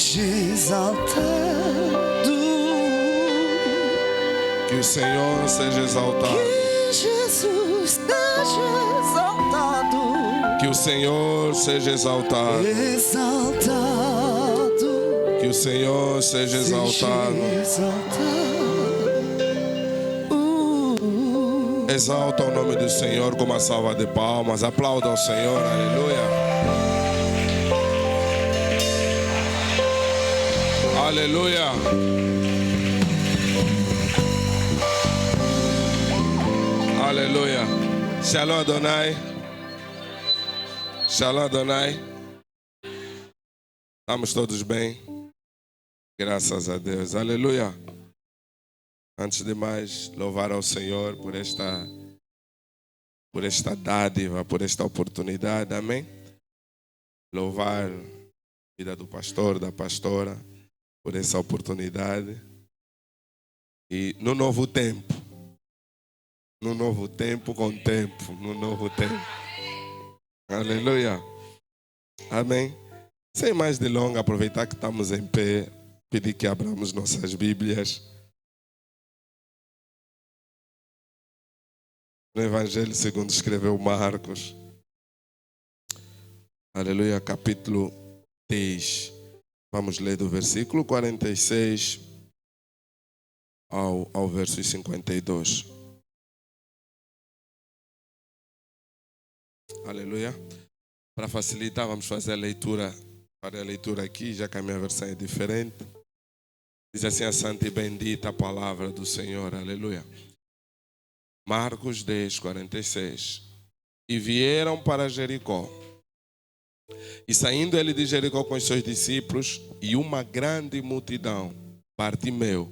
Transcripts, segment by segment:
seja exaltado. Que o Senhor seja exaltado. Que Jesus seja exaltado. Que o Senhor seja exaltado. Exaltado. Que o Senhor seja exaltado. Exalta o nome do Senhor com uma salva de palmas. Aplauda ao Senhor. Aleluia. Aleluia. Aleluia. Shalom Adonai. Shalom Adonai. Estamos todos bem? Graças a Deus. Aleluia. Antes de mais, louvar ao Senhor por esta dádiva, por esta oportunidade. Amém? Louvar a vida do pastor, da pastora, por essa oportunidade. E no novo tempo com tempo, no novo tempo. Aleluia. Amém. Sem mais delongas, aproveitar que estamos em pé, pedir que abramos nossas Bíblias no Evangelho segundo escreveu Marcos. Aleluia, capítulo 10. Vamos ler do versículo 46 ao verso 52. Aleluia. Para facilitar, vamos fazer a leitura. Farei a leitura aqui, já que a minha versão é diferente. Diz assim a santa e bendita palavra do Senhor. Aleluia. Marcos 10, 46. E vieram para Jericó. E saindo ele de Jericó com os seus discípulos e uma grande multidão, Bartimeu,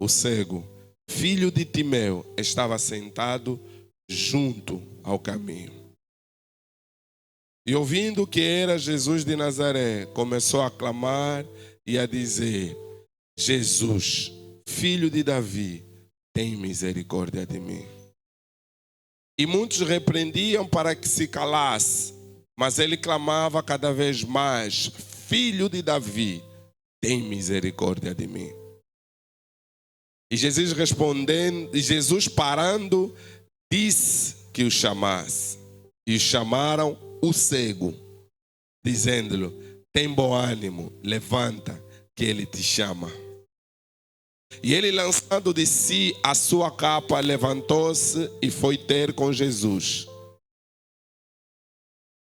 o cego, filho de Timeu, estava sentado junto ao caminho. E ouvindo que era Jesus de Nazaré, começou a clamar e a dizer: Jesus, filho de Davi, tem misericórdia de mim. E muitos repreendiam para que se calasse, mas ele clamava cada vez mais: Filho de Davi, tem misericórdia de mim. E Jesus parando, disse que o chamasse. E o chamaram o cego, dizendo-lhe: tem bom ânimo, levanta, que ele te chama. E ele, lançando de si a sua capa, levantou-se e foi ter com Jesus.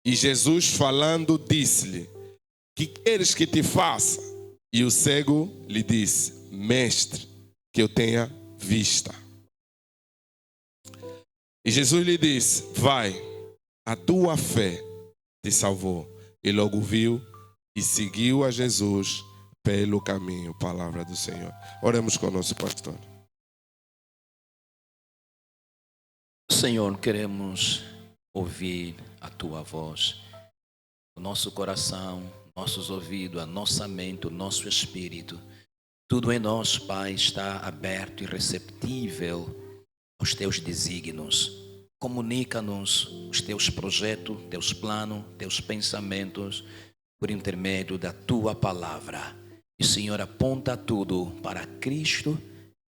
E Jesus, falando, disse-lhe: que queres que te faça? E o cego lhe disse: Mestre, que eu tenha vista. E Jesus lhe disse: vai, a tua fé te salvou. E logo viu e seguiu a Jesus pelo caminho. Palavra do Senhor. Oremos com o nosso pastor. Senhor, queremos ouvir a tua voz. O nosso coração, nossos ouvidos, a nossa mente, o nosso espírito, tudo em nós, Pai, está aberto e receptível aos teus desígnios. Comunica-nos os teus projetos, teus planos, teus pensamentos por intermédio da tua palavra. E, Senhor, aponta tudo para Cristo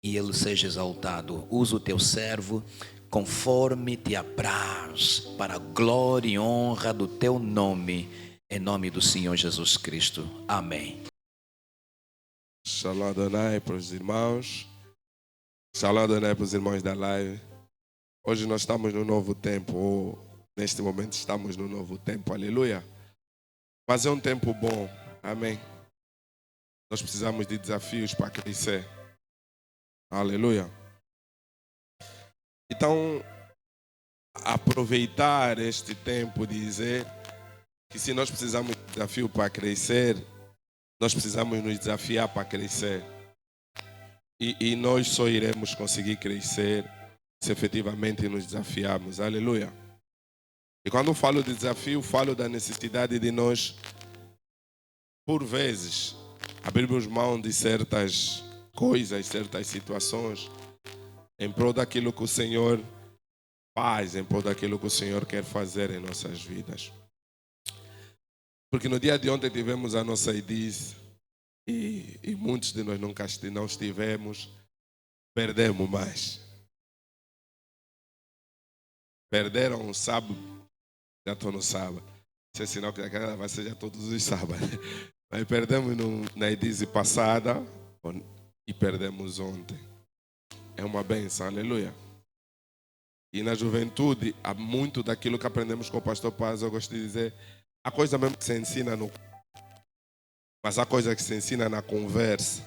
e Ele seja exaltado. Usa o teu servo conforme te apraz, para a glória e honra do teu nome, em nome do Senhor Jesus Cristo. Amém. Shalom Adonai para os irmãos. Shalom Adonai para os irmãos da live. Hoje nós estamos no novo tempo, ou neste momento estamos no novo tempo, aleluia. Mas é um tempo bom, amém. Nós precisamos de desafios para crescer, aleluia. Então, aproveitar este tempo de dizer que se nós precisamos de desafio para crescer, nós precisamos nos desafiar para crescer. E nós só iremos conseguir crescer se efetivamente nos desafiarmos. Aleluia. E quando falo de desafio, falo da necessidade de nós, por vezes, abrirmos mão de certas coisas, certas situações, em prol daquilo que o Senhor faz, em prol daquilo que o Senhor quer fazer em nossas vidas. Porque no dia de ontem tivemos a nossa IDIS, e muitos de nós não estivemos, perdemos mais. Perderam um sábado, já estou no sábado. Isso é sinal que aquela vai ser já todos os sábados. Mas perdemos na edise passada e perdemos ontem. É uma bênção, aleluia. E na juventude, há muito daquilo que aprendemos com o pastor Paz, eu gosto de dizer, há coisa mesmo que se ensina mas há coisa que se ensina na conversa.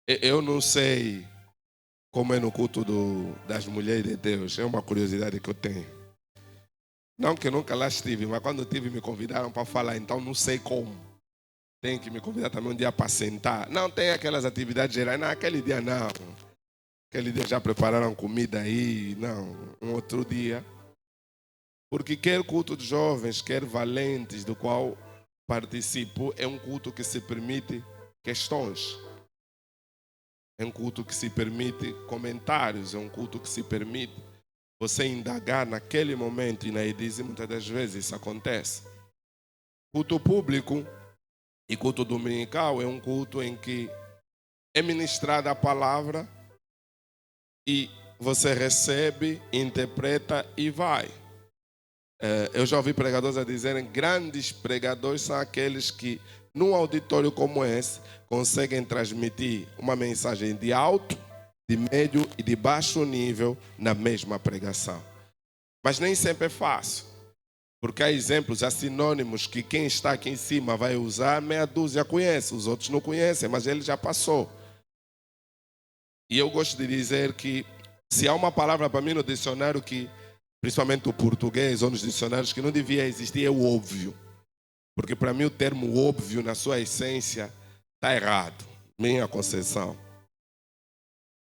Eu não sei como é no culto das mulheres de Deus, é uma curiosidade que eu tenho. Não que eu nunca lá estive, mas quando estive me convidaram para falar, então não sei como. Tem que me convidar também um dia para sentar. Não tem aquelas atividades gerais, não, aquele dia não. Aquele dia já prepararam comida aí, não, um outro dia. Porque quer culto de jovens, quer valentes, do qual participo, é um culto que se permite questões. É um culto que se permite comentários, é um culto que se permite você indagar naquele momento, e na edise muitas das vezes isso acontece. Culto público e culto dominical é um culto em que é ministrada a palavra e você recebe, interpreta e vai. Eu já ouvi pregadores a dizerem que grandes pregadores são aqueles que, num auditório como esse, conseguem transmitir uma mensagem de alto, de médio e de baixo nível na mesma pregação. Mas nem sempre é fácil, porque há exemplos, há sinônimos que quem está aqui em cima vai usar, meia dúzia conhece, os outros não conhecem, mas ele já passou. E eu gosto de dizer que se há uma palavra para mim no dicionário que, principalmente o português ou nos dicionários, que não devia existir, é o óbvio. Porque para mim o termo óbvio, na sua essência, está errado. Minha concepção.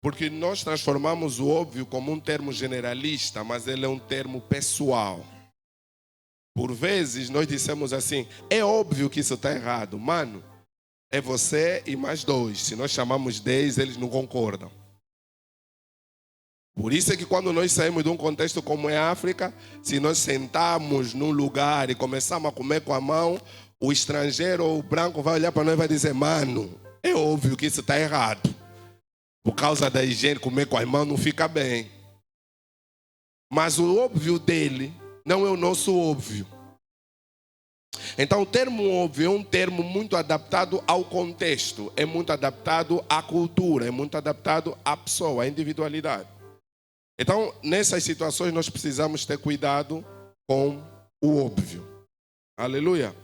Porque nós transformamos o óbvio como um termo generalista, mas ele é um termo pessoal. Por vezes nós dissemos assim, é óbvio que isso está errado. Mano, é você e mais dois. Se nós chamamos 10, eles não concordam. Por isso é que quando nós saímos de um contexto como é a África, se nós sentamos num lugar e começamos a comer com a mão, o estrangeiro ou o branco vai olhar para nós e vai dizer, mano, é óbvio que isso está errado. Por causa da higiene, comer com as mãos não fica bem. Mas o óbvio dele não é o nosso óbvio. Então o termo óbvio é um termo muito adaptado ao contexto, é muito adaptado à cultura, é muito adaptado à pessoa, à individualidade. Então, nessas situações, nós precisamos ter cuidado com o óbvio. Aleluia.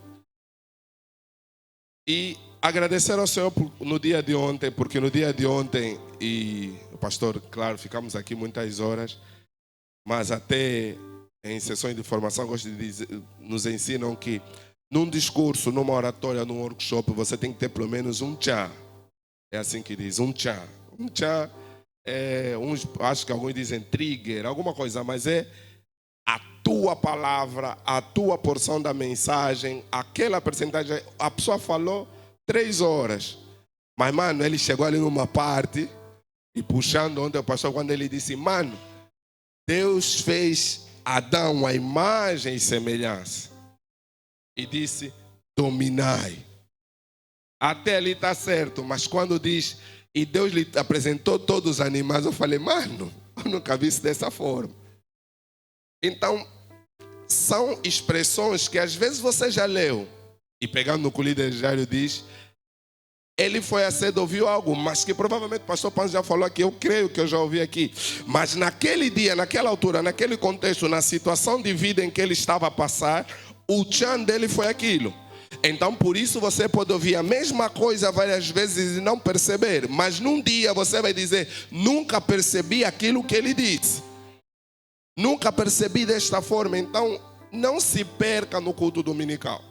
E agradecer ao Senhor no dia de ontem, porque no dia de ontem, e o pastor, claro, ficamos aqui muitas horas, mas até em sessões de formação, gosto de dizer, nos ensinam que num discurso, numa oratória, num workshop, você tem que ter pelo menos um tchá. É assim que diz, um tchá. Um tchá. Acho que alguns dizem trigger, alguma coisa, mas é a tua palavra, a tua porção da mensagem, aquela percentagem. A pessoa falou 3 horas, mas mano, ele chegou ali numa parte e puxando onde o pastor, quando ele disse, mano, Deus fez Adão à imagem e semelhança e disse, dominai. Até ali está certo, mas quando diz, e Deus lhe apresentou todos os animais, eu falei, mano, eu nunca vi isso dessa forma. Então, são expressões que às vezes você já leu. E pegando no que o líder Jairo diz, ele foi a cedo, ouviu algo, mas que provavelmente o pastor Pan já falou aqui, eu creio que eu já ouvi aqui. Mas naquele dia, naquela altura, naquele contexto, na situação de vida em que ele estava a passar, o tchan dele foi aquilo. Então, por isso, você pode ouvir a mesma coisa várias vezes e não perceber. Mas num dia você vai dizer, nunca percebi aquilo que ele disse. Nunca percebi desta forma. Então, não se perca no culto dominical.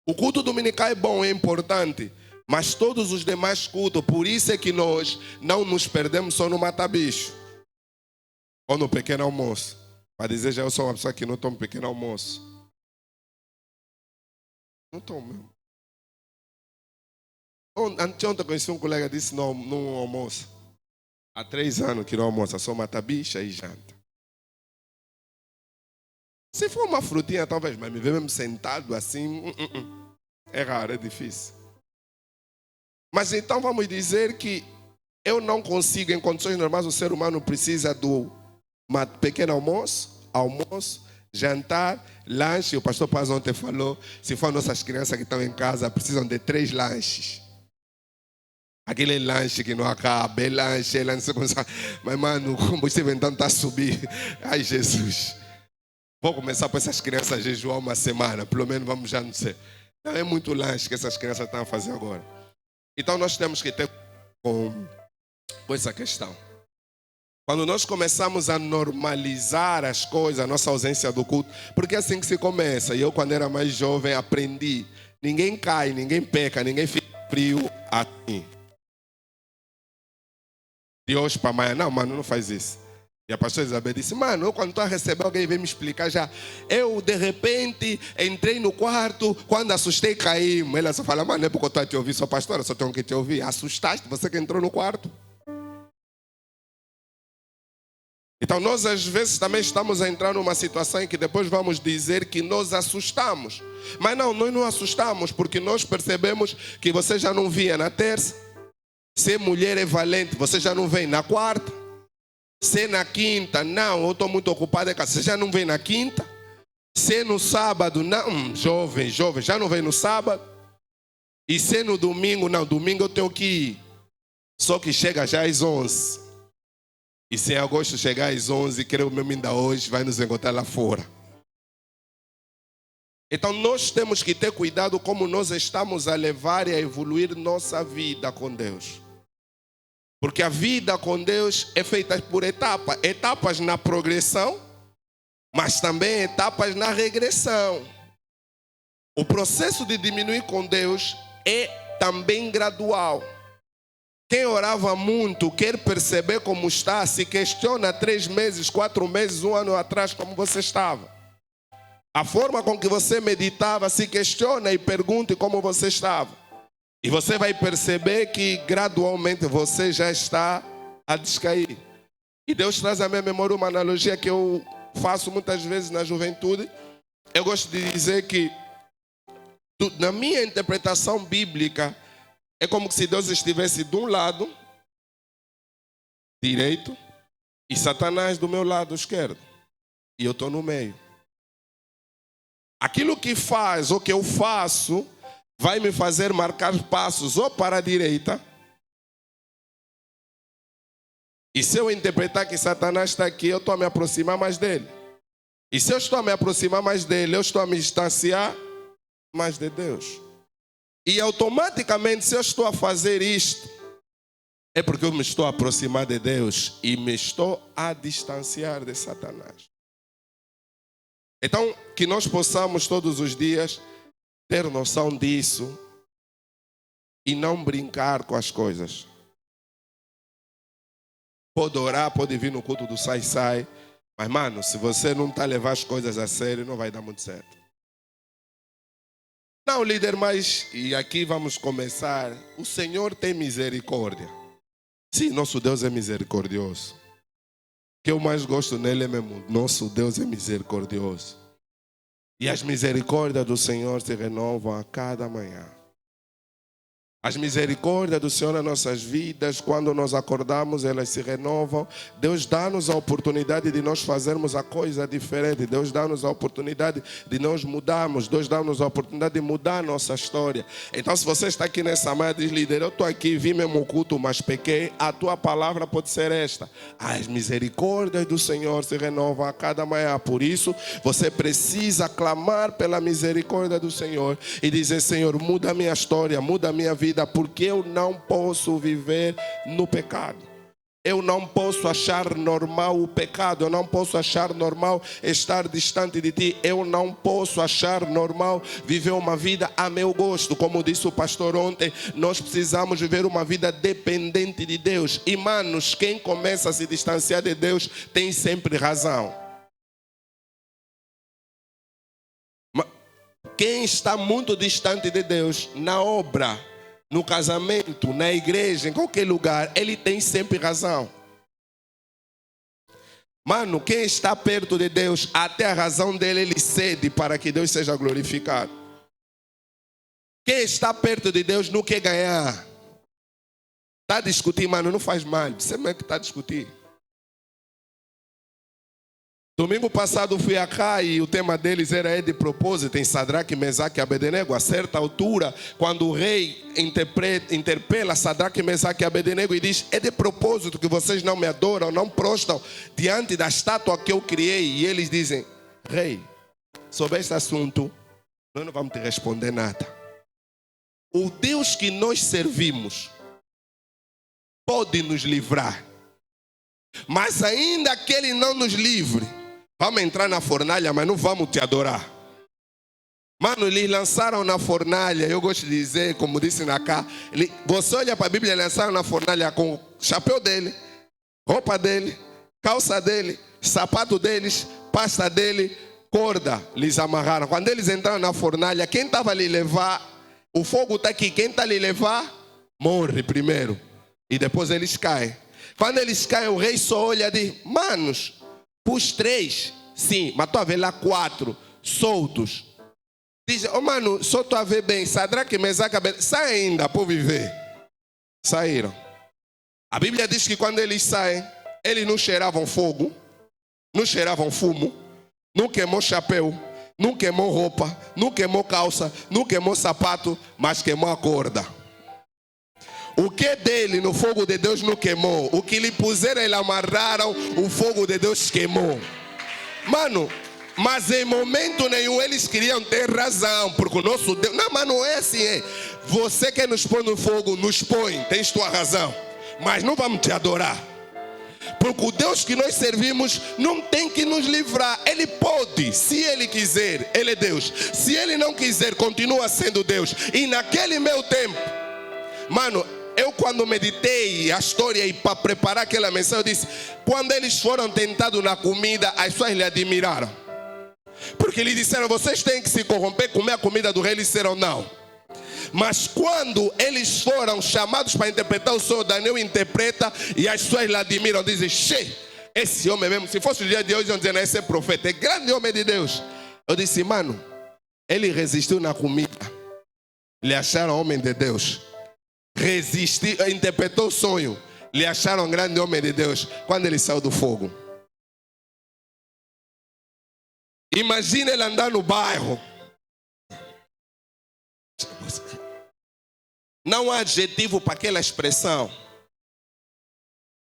O culto dominical é bom, é importante. Mas todos os demais cultos, por isso é que nós não nos perdemos só no mata-bicho. Ou no pequeno almoço. Para dizer, já eu sou uma pessoa que não toma pequeno almoço. Não estou mesmo. Anteontem eu conheci um colega que disse não almoço. Há 3 anos que não almoça, só mata bicha e janta. Se for uma frutinha talvez, mas me vê mesmo sentado assim. É raro, é difícil. Mas então vamos dizer que eu não consigo, em condições normais, o ser humano precisa do pequeno almoço, jantar, lanche. O pastor Paz ontem falou, se for nossas crianças que estão em casa, precisam de 3 lanches. Aquele lanche que não acaba, é lanche. Mas, mano, o combustível então está a subir. Ai, Jesus. Vou começar para essas crianças a jejuar uma semana. Pelo menos vamos já, não sei. Não é muito lanche que essas crianças estão a fazer agora. Então nós temos que ter com essa questão. Quando nós começamos a normalizar as coisas, a nossa ausência do culto, porque é assim que se começa. E eu, quando era mais jovem, aprendi. Ninguém cai, ninguém peca, ninguém fica frio assim. De hoje para amanhã, não, mano, não faz isso. E a pastora Isabel disse, mano, eu quando estou a receber alguém vem me explicar já. Eu, de repente, entrei no quarto, quando assustei, caí. Ela só fala, mano, é porque eu estou a te ouvir, sou pastora, só tenho que te ouvir. Assustaste, você que entrou no quarto. Então nós às vezes também estamos a entrar numa situação em que depois vamos dizer que nós assustamos. Mas não, nós não assustamos porque nós percebemos que você já não via na terça. Se mulher é valente, você já não vem na quarta. Se na quinta, não, eu estou muito ocupado em casa, você já não vem na quinta. Se no sábado, não, jovem, já não vem no sábado. E se no domingo, não, domingo eu tenho que ir. Só que chega já às 11. E se em agosto chegar às 11, creio mesmo ainda hoje, vai nos encontrar lá fora. Então nós temos que ter cuidado como nós estamos a levar e a evoluir nossa vida com Deus. Porque a vida com Deus é feita por etapas. Etapas na progressão, mas também etapas na regressão. O processo de diminuir com Deus é também gradual. Quem orava muito, quer perceber como está, se questiona 3 meses, 4 meses, 1 ano atrás como você estava. A forma com que você meditava, se questiona e pergunte como você estava. E você vai perceber que gradualmente você já está a descair. E Deus traz à minha memória uma analogia que eu faço muitas vezes na juventude. Eu gosto de dizer que, na minha interpretação bíblica, é como se Deus estivesse de um lado direito e Satanás do meu lado esquerdo. E eu estou no meio. Aquilo que faz ou que eu faço vai me fazer marcar passos ou para a direita. E se eu interpretar que Satanás está aqui, eu estou a me aproximar mais dele. E se eu estou a me aproximar mais dele, eu estou a me distanciar mais de Deus. E automaticamente, se eu estou a fazer isto, é porque eu me estou a aproximar de Deus e me estou a distanciar de Satanás. Então, que nós possamos todos os dias ter noção disso e não brincar com as coisas. Pode orar, pode vir no culto do sai-sai, mas, mano, se você não está a levar as coisas a sério, não vai dar muito certo. Não, líder, mas, e aqui vamos começar, o Senhor tem misericórdia. Sim, nosso Deus é misericordioso. O que eu mais gosto nele é mesmo, nosso Deus é misericordioso. E as misericórdias do Senhor se renovam a cada manhã. As misericórdias do Senhor nas nossas vidas, quando nós acordamos, elas se renovam. Deus dá-nos a oportunidade de nós fazermos a coisa diferente. Deus dá-nos a oportunidade de nós mudarmos. Deus dá-nos a oportunidade de mudar a nossa história. Então, se você está aqui nessa manhã, diz, líder, eu estou aqui, vi mesmo o culto, mas pequei. A tua palavra pode ser esta. As misericórdias do Senhor se renovam a cada manhã. Por isso, você precisa clamar pela misericórdia do Senhor e dizer, Senhor, muda a minha história, muda a minha vida, porque eu não posso viver no pecado. Eu não posso achar normal o pecado. Eu não posso achar normal estar distante de ti. Eu não posso achar normal viver uma vida a meu gosto. Como disse o pastor ontem, nós precisamos viver uma vida dependente de Deus. E, manos, quem começa a se distanciar de Deus tem sempre razão. Quem está muito distante de Deus, na obra, no casamento, na igreja, em qualquer lugar, ele tem sempre razão. Mano, quem está perto de Deus, até a razão dele, ele cede para que Deus seja glorificado. Quem está perto de Deus não quer ganhar. Está a discutir, mano, não faz mal. Você mesmo que está a discutir. Domingo passado fui a cá e o tema deles era de propósito, em Sadraque, Mesaque e Abednego. A certa altura, quando o rei interpela Sadraque, Mesaque e Abednego e diz: é de propósito que vocês não me adoram, não prostam diante da estátua que eu criei. E eles dizem: rei, sobre este assunto, nós não vamos te responder nada. O Deus que nós servimos pode nos livrar, mas ainda que Ele não nos livre, vamos entrar na fornalha, mas não vamos te adorar. Mano, eles lançaram na fornalha, eu gosto de dizer, como disse na cá, você olha para a Bíblia, lançaram na fornalha com o chapéu dele, roupa dele, calça dele, sapato deles, pasta dele, corda, lhes amarraram. Quando eles entraram na fornalha, quem estava a lhe levar, o fogo está aqui, quem está a lhe levar, morre primeiro. E depois eles caem. Quando eles caem, o rei só olha e diz: manos, pus 3, sim, mas estou a ver lá 4 soltos. Diz: oh mano, só estou a ver bem, Sadraque, Mesaque, Abednego, sai ainda por viver. Saíram. A Bíblia diz que quando eles saem, eles não cheiravam fogo, não cheiravam fumo, não queimou chapéu, não queimou roupa, não queimou calça, não queimou sapato, mas queimou a corda. O que dele no fogo de Deus não queimou. O que lhe puseram, eles amarraram, o fogo de Deus queimou. Mano, mas em momento nenhum eles queriam ter razão, porque o nosso Deus... Não, mas não é assim, é. Você que nos põe no fogo, nos põe, tens tua razão. Mas não vamos te adorar. Porque o Deus que nós servimos não tem que nos livrar. Ele pode, se Ele quiser, Ele é Deus. Se Ele não quiser, continua sendo Deus. E naquele meu tempo, mano, eu quando meditei a história e para preparar aquela mensagem, eu disse: quando eles foram tentados na comida, as pessoas lhe admiraram. Porque lhe disseram: vocês têm que se corromper, comer a comida do rei. Eles disseram: não. Mas quando eles foram chamados para interpretar o sonho, Daniel interpreta e as pessoas lhe admiram. Dizem: che, esse homem mesmo, se fosse o dia de hoje, iam dizer: esse é profeta, é grande homem de Deus. Eu disse: mano, ele resistiu na comida, lhe acharam homem de Deus. Resistiu, interpretou o sonho, lhe acharam grande homem de Deus quando ele saiu do fogo. Imagina ele andar no bairro. Não há adjetivo para aquela expressão.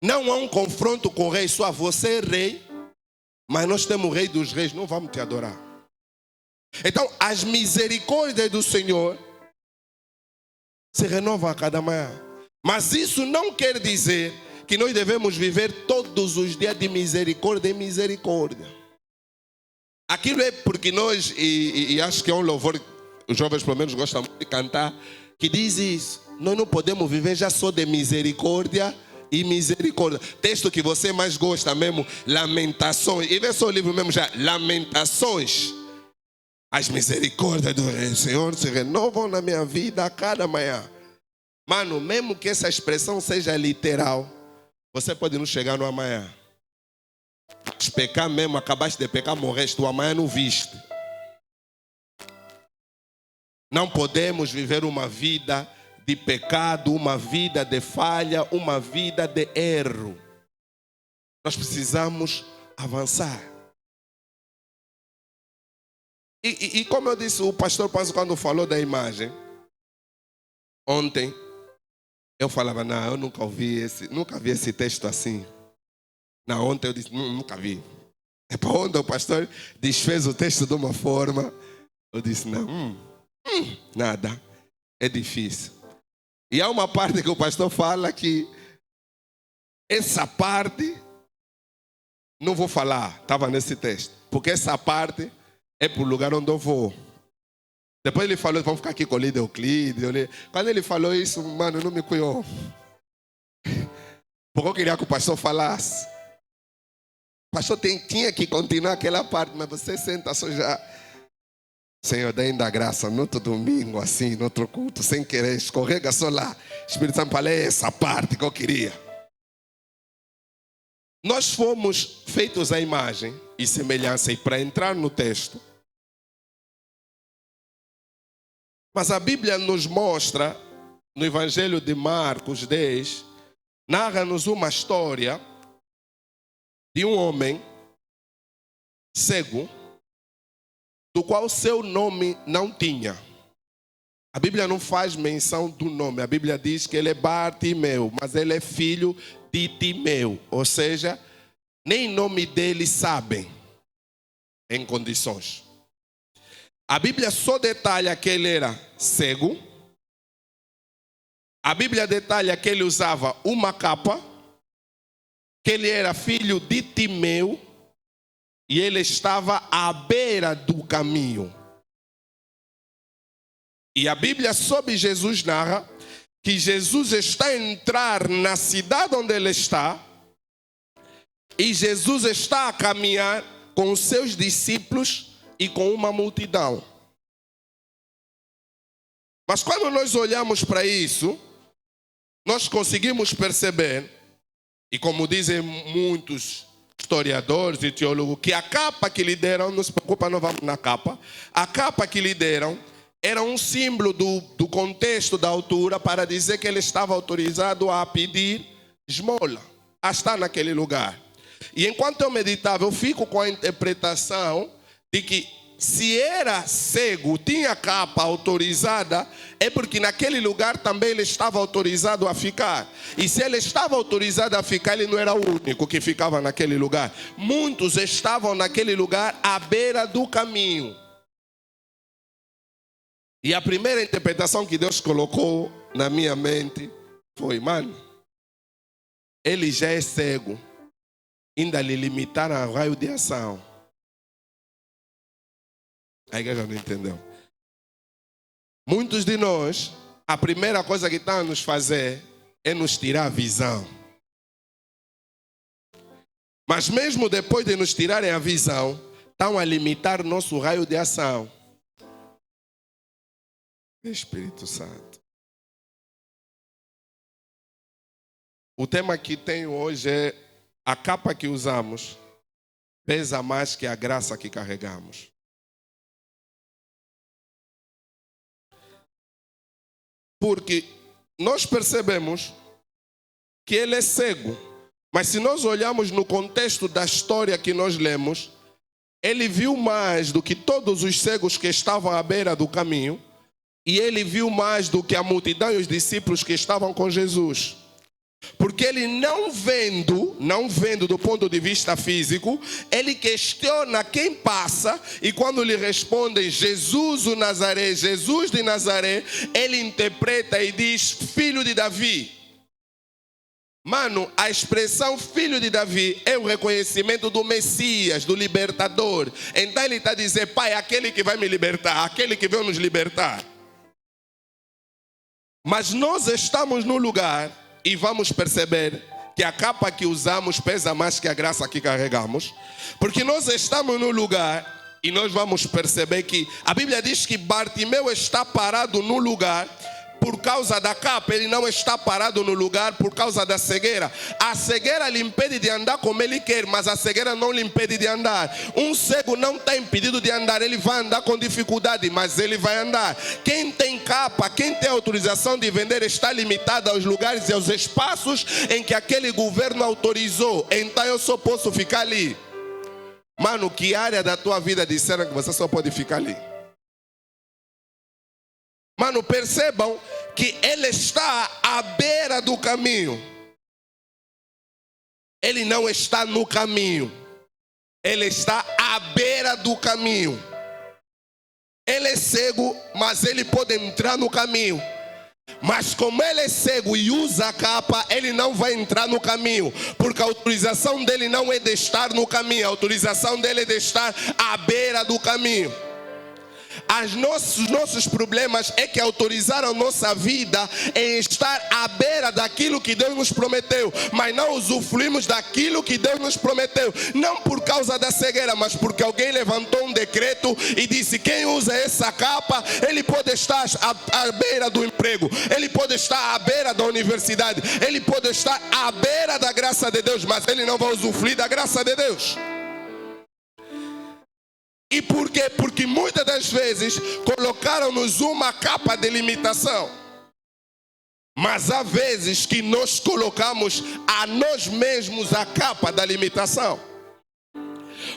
Não há um confronto com o rei. Só você é rei, mas nós temos o rei dos reis, não vamos te adorar. Então as misericórdias do Senhor se renovam a cada manhã. Mas isso não quer dizer que nós devemos viver todos os dias de misericórdia em misericórdia. Aquilo é porque nós, e acho que é um louvor, os jovens pelo menos gostam muito de cantar, que diz isso: nós não podemos viver já só de misericórdia e misericórdia. Texto que você mais gosta mesmo, Lamentações. E vê só o livro mesmo já, Lamentações. As misericórdias do Senhor se renovam na minha vida a cada manhã. Mano, mesmo que essa expressão seja literal, você pode não chegar no amanhã. Mas pecar mesmo, acabaste de pecar, morreste, o amanhã não viste. Não podemos viver uma vida de pecado, uma vida de falha, uma vida de erro. Nós precisamos avançar. E como eu disse, o pastor Panzo, quando falou da imagem, ontem, eu falava: não, eu nunca vi esse texto assim. Não, ontem eu disse: nunca vi. É para onde o pastor desfez o texto de uma forma, eu disse: não, nada, é difícil. E há uma parte que o pastor fala que essa parte, não vou falar, estava nesse texto, porque essa parte é para o lugar onde eu vou. Depois ele falou: vamos ficar aqui com o líder Euclides. Quando ele falou isso, mano, não me cuidou. Porque eu queria que o pastor falasse. O pastor tinha que continuar aquela parte, mas você senta só já. Senhor, dê ainda graça, no outro domingo, assim, no outro culto, sem querer, escorrega só lá. Espírito Santo, falei essa parte que eu queria. Nós fomos feitos à imagem e semelhança, e para entrar no texto, Mas a Bíblia nos mostra, no Evangelho de Marcos 10, narra-nos uma história de um homem cego, do qual seu nome não tinha. A Bíblia não faz menção do nome. A Bíblia diz que ele é Bartimeu, mas ele é filho de Timeu. Ou seja, nem nome dele sabem em condições. A Bíblia só detalha que ele era cego. A Bíblia detalha que ele usava uma capa, que ele era filho de Timeu e ele estava à beira do caminho. E a Bíblia sobre Jesus narra que Jesus está a entrar na cidade onde ele está e Jesus está a caminhar com os seus discípulos e com uma multidão. Mas quando nós olhamos para isso, nós conseguimos perceber, e como dizem muitos historiadores e teólogos, que a capa que lhe deram, não se preocupa, não vamos na capa, a capa que lhe deram era um símbolo do contexto da altura para dizer que ele estava autorizado a pedir esmola, a estar naquele lugar. E enquanto eu meditava, eu fico com a interpretação de que se era cego, tinha capa autorizada, é porque naquele lugar também ele estava autorizado a ficar. E se ele estava autorizado a ficar, ele não era o único que ficava naquele lugar. Muitos estavam naquele lugar à beira do caminho. E a primeira interpretação que Deus colocou na minha mente foi: mano, ele já é cego, ainda lhe limitaram ao raio de ação. A igreja não entendeu. Muitos de nós, a primeira coisa que estão a nos fazer é nos tirar a visão. Mas mesmo depois de nos tirarem a visão, estão a limitar o nosso raio de ação. Espírito Santo. O tema que tenho hoje é: a capa que usamos pesa mais que a graça que carregamos. Porque nós percebemos que ele é cego, mas se nós olharmos no contexto da história que nós lemos, ele viu mais do que todos os cegos que estavam à beira do caminho, e ele viu mais do que a multidão e os discípulos que estavam com Jesus. Porque ele não vendo do ponto de vista físico, ele questiona quem passa, e quando lhe respondem Jesus o Nazaré, Jesus de Nazaré, ele interpreta e diz: filho de Davi. Mano, a expressão filho de Davi é o reconhecimento do Messias, do libertador. Então ele está a dizer: pai, aquele que vai me libertar, aquele que veio nos libertar. Mas nós estamos no lugar e vamos perceber que a capa que usamos pesa mais que a graça que carregamos. Porque nós estamos no lugar e nós vamos perceber que a Bíblia diz que Bartimeu está parado no lugar por causa da capa. Ele não está parado no lugar por causa da cegueira. A cegueira lhe impede de andar como ele quer, mas a cegueira não lhe impede de andar. Um cego não está impedido de andar, ele vai andar com dificuldade, mas ele vai andar. Quem tem capa, quem tem autorização de vender, está limitado aos lugares e aos espaços em que aquele governo autorizou. Então eu só posso ficar ali. Mano, que área da tua vida disseram que você só pode ficar ali? Mano, percebam que ele está à beira do caminho. Ele não está no caminho. Ele está à beira do caminho. Ele é cego, mas ele pode entrar no caminho. Mas como ele é cego e usa a capa, ele não vai entrar no caminho. Porque a autorização dele não é de estar no caminho. A autorização dele é de estar à beira do caminho. Nossos problemas é que autorizaram nossa vida em estar à beira daquilo que Deus nos prometeu, mas não usufruímos daquilo que Deus nos prometeu, não por causa da cegueira, mas porque alguém levantou um decreto e disse: quem usa essa capa, ele pode estar à beira do emprego, ele pode estar à beira da universidade, ele pode estar à beira da graça de Deus, mas ele não vai usufruir da graça de Deus. E por quê? Porque muitas das vezes colocaram-nos uma capa de limitação. Mas há vezes que nós colocamos a nós mesmos a capa da limitação.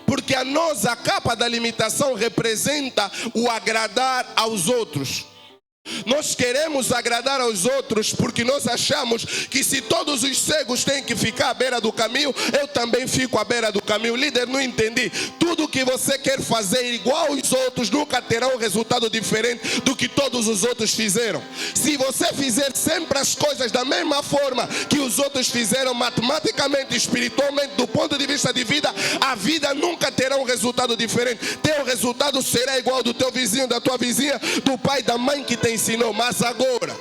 Porque a capa da limitação representa o agradar aos outros. Nós queremos agradar aos outros porque nós achamos que se todos os cegos têm que ficar à beira do caminho, eu também fico à beira do caminho. Líder, não entendi. Tudo que você quer fazer igual aos outros nunca terá um resultado diferente do que todos os outros fizeram. Se você fizer sempre as coisas da mesma forma que os outros fizeram, matematicamente, espiritualmente, do ponto de vista de vida, a vida nunca terá um resultado diferente. Teu resultado será igual ao do teu vizinho, da tua vizinha, do pai, da mãe que tem ensinou. Mas agora,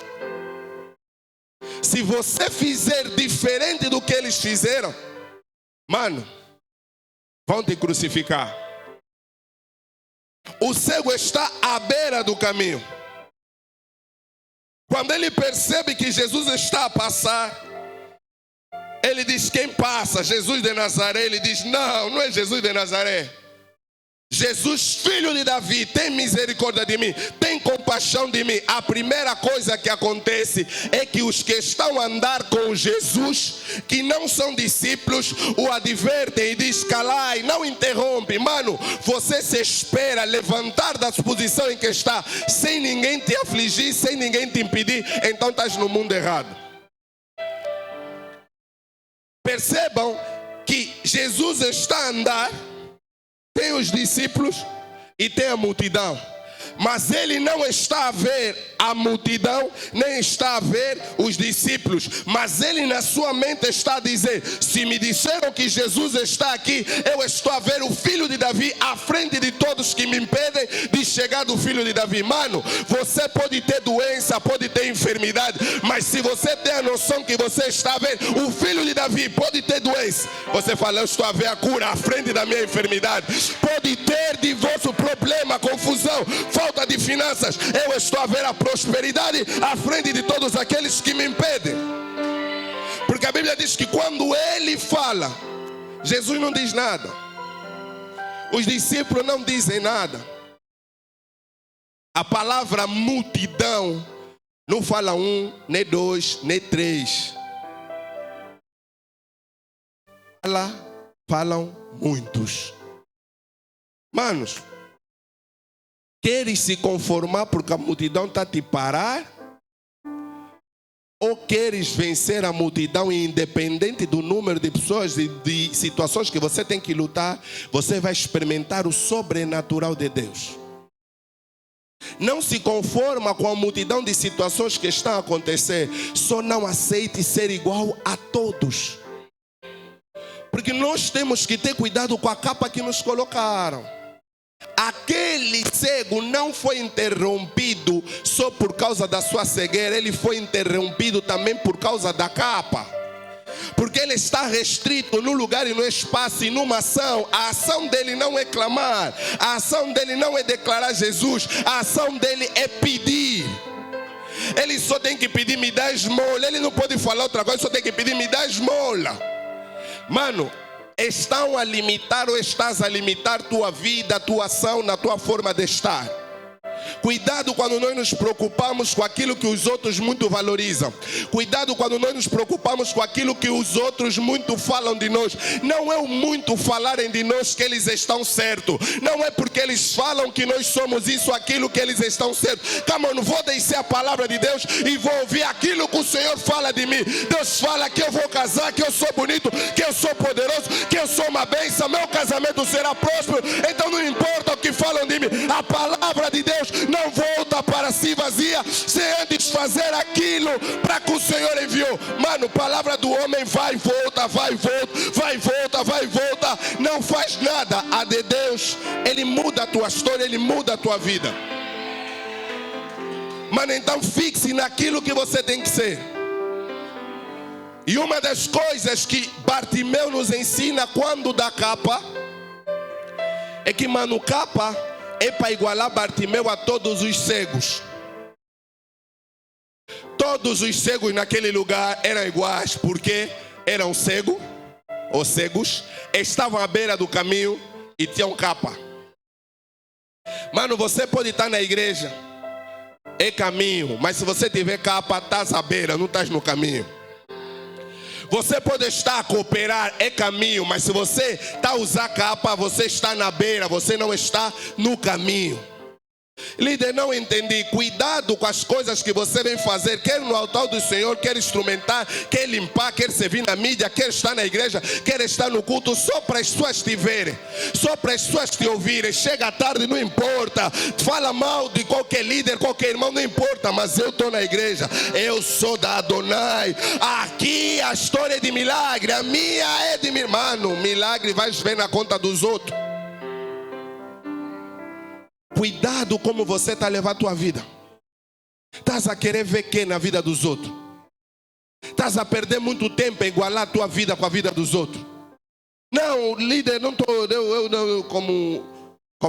se você fizer diferente do que eles fizeram, mano, vão te crucificar. O cego está à beira do caminho. Quando ele percebe que Jesus está a passar, ele diz: quem passa? Jesus de Nazaré. Ele diz: não, não é Jesus de Nazaré. Jesus, filho de Davi, tem misericórdia de mim, tem compaixão de mim. A primeira coisa que acontece é que os que estão a andar com Jesus, que não são discípulos, o advertem e diz: calai, não interrompe. Mano, você se espera levantar da posição em que está, sem ninguém te afligir, sem ninguém te impedir, então estás no mundo errado. Percebam que Jesus está a andar, tem os discípulos e tem a multidão. Mas ele não está a ver a multidão, nem está a ver os discípulos. Mas ele na sua mente está a dizer: se me disseram que Jesus está aqui, eu estou a ver o filho de Davi à frente de todos que me impedem de chegar do filho de Davi. Mano, você pode ter doença, pode ter enfermidade, mas se você tem a noção que você está a ver o filho de Davi, pode ter doença, você fala: eu estou a ver a cura à frente da minha enfermidade. Pode ter divórcio, problema, confusão, falta de finanças, eu estou a ver a prosperidade à frente de todos aqueles que me impedem. Porque a Bíblia diz que quando ele fala, Jesus não diz nada, os discípulos não dizem nada. A palavra multidão não fala um, nem dois, nem três. Falam muitos. Manos, queres se conformar porque a multidão está a te parar? Ou queres vencer a multidão e, independente do número de pessoas e de situações que você tem que lutar, você vai experimentar o sobrenatural de Deus? Não se conforma com a multidão de situações que estão a acontecer, só não aceite ser igual a todos. Porque nós temos que ter cuidado com a capa que nos colocaram. Aquele cego não foi interrompido só por causa da sua cegueira, ele foi interrompido também por causa da capa. Porque ele está restrito no lugar e no espaço e numa ação. A ação dele não é clamar, a ação dele não é declarar Jesus, a ação dele é pedir. Ele só tem que pedir: me dá esmola. Ele não pode falar outra coisa, só tem que pedir: me dá esmola. Mano, estão a limitar ou estás a limitar tua vida, tua ação na tua forma de estar? Cuidado quando nós nos preocupamos com aquilo que os outros muito valorizam. Cuidado quando nós nos preocupamos com aquilo que os outros muito falam de nós. Não é o muito falarem de nós que eles estão certos. Não é porque eles falam que nós somos isso, aquilo, que eles estão certos. Calma, eu não vou descer a palavra de Deus e vou ouvir aquilo que o Senhor fala de mim. Deus fala que eu vou casar, que eu sou bonito, que eu sou poderoso, que eu sou uma bênção, meu casamento será próspero. Então não importa o que falam de mim, a palavra de Deus não volta para si vazia, sem antes fazer aquilo para que o Senhor enviou. Mano, palavra do homem vai e volta, vai e volta, vai e volta, vai e volta, não faz nada. A de Deus, Ele muda a tua história, Ele muda a tua vida. Mano, então fixe naquilo que você tem que ser. E uma das coisas que Bartimeu nos ensina quando dá capa é que, mano, capa é para igualar Bartimeu a todos os cegos. Todos os cegos naquele lugar eram iguais, porque eram cegos, ou cegos, estavam à beira do caminho e tinham capa. Mano, você pode estar na igreja, é caminho, mas se você tiver capa, estás à beira, não estás no caminho. Você pode estar a cooperar, é caminho, mas se você está a usar capa, você está na beira, você não está no caminho. Líder, não entendi. Cuidado com as coisas que você vem fazer, quer no altar do Senhor, quer instrumentar, quer limpar, quer servir na mídia, quer estar na igreja, quer estar no culto, só para as pessoas te verem, só para as pessoas te ouvirem. Chega à tarde, não importa, fala mal de qualquer líder, qualquer irmão, não importa, mas eu estou na igreja, eu sou da Adonai. Aqui a história é de milagre, a minha é de milagre. Mano, milagre vais ver na conta dos outros. Cuidado como você está a levar a tua vida. Estás a querer ver quem na vida dos outros? Estás a perder muito tempo a igualar a tua vida com a vida dos outros. Não, líder, não estou. Eu como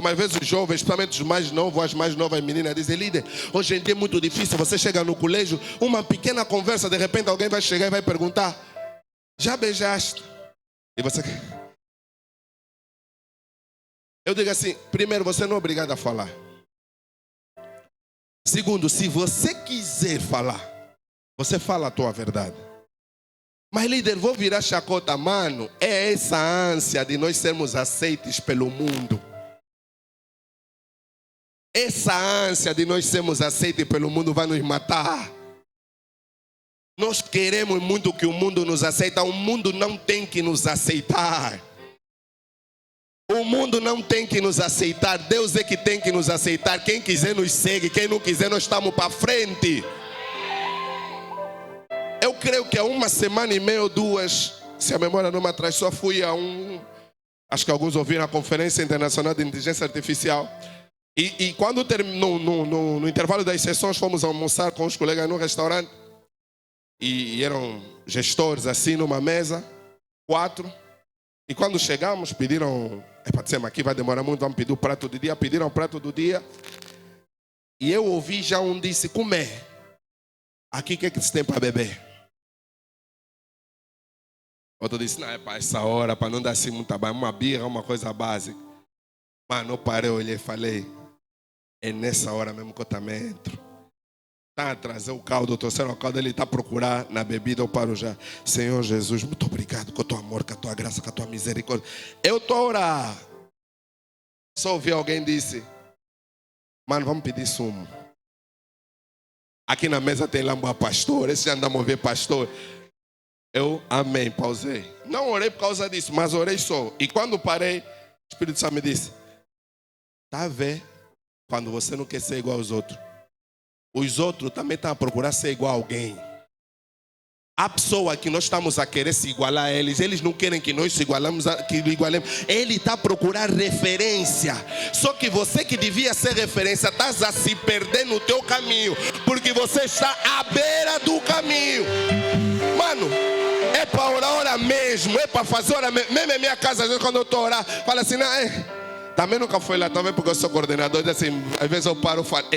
às vezes os jovens, principalmente os mais novos, as mais novas meninas, dizem: líder, hoje em dia é muito difícil. Você chega no colégio, uma pequena conversa, de repente alguém vai chegar e vai perguntar: já beijaste? E você. Eu digo assim: primeiro, você não é obrigado a falar. Segundo, se você quiser falar, você fala a tua verdade. Mas líder, vou virar chacota, mano. É essa ânsia de nós sermos aceitos pelo mundo. Essa ânsia de nós sermos aceitos pelo mundo vai nos matar. Nós queremos muito que o mundo nos aceite. O mundo não tem que nos aceitar. O mundo não tem que nos aceitar, Deus é que tem que nos aceitar. Quem quiser nos segue, quem não quiser nós estamos para frente. Eu creio que há uma semana e meia ou duas, se a memória não me atrás, só fui a acho que alguns ouviram a Conferência Internacional de Inteligência Artificial. E quando terminou, no intervalo das sessões, fomos almoçar com os colegas no restaurante. E eram gestores assim numa mesa, 4. E quando chegamos, pediram: dissemos, aqui vai demorar muito, vamos pedir o prato do dia. Pediram o prato do dia. E eu ouvi já disse: comer. Aqui o que se tem para beber? Outro disse: não, é para essa hora, para não dar assim muito trabalho, uma birra, uma coisa básica. Mano, eu parei, olhei e falei: é nessa hora mesmo que eu também entro. Está a trazer o caldo, trouxeram o caldo, ele está a procurar na bebida. Eu paro já: Senhor Jesus, muito obrigado com o teu amor, com a tua graça, com a tua misericórdia. Eu estou a orar. Só ouvi alguém disse: mano, vamos pedir sumo. Aqui na mesa tem lá um pastor, esse já andamos a ver pastor. Eu, amém, pausei. Não orei por causa disso, mas orei só. E quando parei, o Espírito Santo me disse: tá a ver quando você não quer ser igual aos outros? Os outros também estão a procurar ser igual a alguém. Há pessoas que nós estamos a querer se igualar a eles. Eles não querem que nós se igualemos. Ele está a procurar referência. Só que você que devia ser referência, está a se perder no teu caminho. Porque você está à beira do caminho. Mano, é para orar mesmo. É para fazer hora mesmo. Mesmo em minha casa, às vezes quando eu estou a orar, fala assim: não, também nunca foi lá, talvez porque eu sou coordenador. Assim, às vezes eu paro e falo: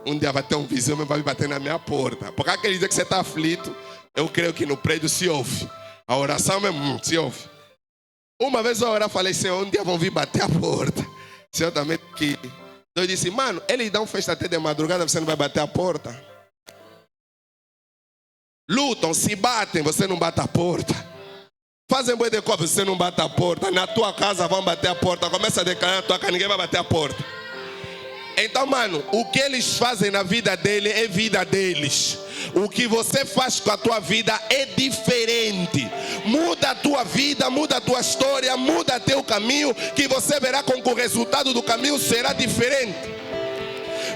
um dia vai ter um vizinho, vai me bater na minha porta. Porque aquele dia que você está aflito, eu creio que no prédio se ouve. A oração mesmo se ouve. Uma vez eu orei e falei: Senhor, um dia vão vir bater a porta. Senhor também que. Eu disse: mano, eles dão festa até de madrugada, você não vai bater a porta? Lutam, se batem, você não bate a porta. Fazem boi de copo, você não bate a porta. Na tua casa vão bater a porta. Começa a declarar na tua casa, ninguém vai bater a porta. Então, mano, o que eles fazem na vida dele é vida deles. O que você faz com a tua vida é diferente. Muda a tua vida, muda a tua história, muda teu caminho, que você verá com que o resultado do caminho será diferente.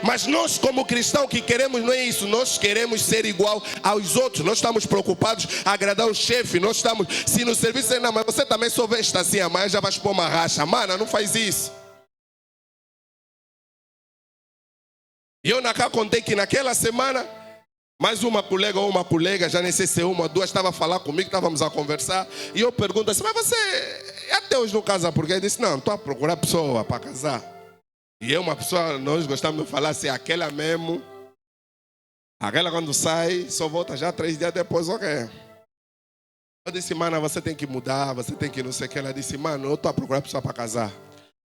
Mas nós como cristãos que queremos não é isso. Nós queremos ser igual aos outros. Nós estamos preocupados a agradar o chefe. Nós estamos, se no serviço não, mas você também só veste assim, amanhã já vai pôr uma racha. Mano, não faz isso. E eu na cá contei que naquela semana, mais uma colega ou uma colega, já nem sei se uma ou duas, estava a falar comigo, estávamos a conversar. E eu pergunto assim: mas você até hoje não casa por quê? Ele disse: não, estou a procurar pessoa para casar. E eu, uma pessoa, nós gostamos de falar assim: aquela mesmo, aquela quando sai, só volta já 3 dias depois, ok. Eu disse: mano, você tem que mudar, você tem que não sei o que. Ela disse: mano, eu estou a procurar pessoa para casar.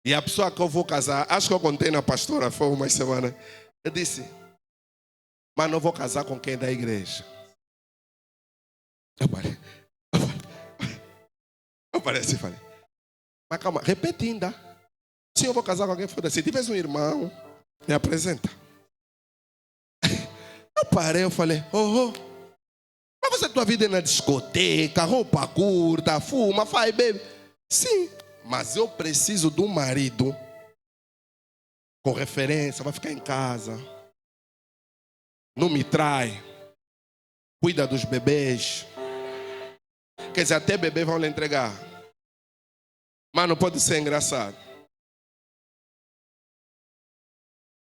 E a pessoa que eu vou casar, acho que eu contei na pastora, foi uma semana. Eu disse, mas não vou casar com quem é da igreja. Eu pareci e falei, mas calma, repete ainda. Se eu vou casar com alguém, foda-se. Se tivesse um irmão, me apresenta. Eu parei, eu falei, mas você tua vida é na discoteca, roupa curta, fuma, faz, bebe. Sim, mas eu preciso de um marido com referência, vai ficar em casa, não me trai, cuida dos bebês. Quer dizer, até bebê vão lhe entregar. Mas não pode ser engraçado.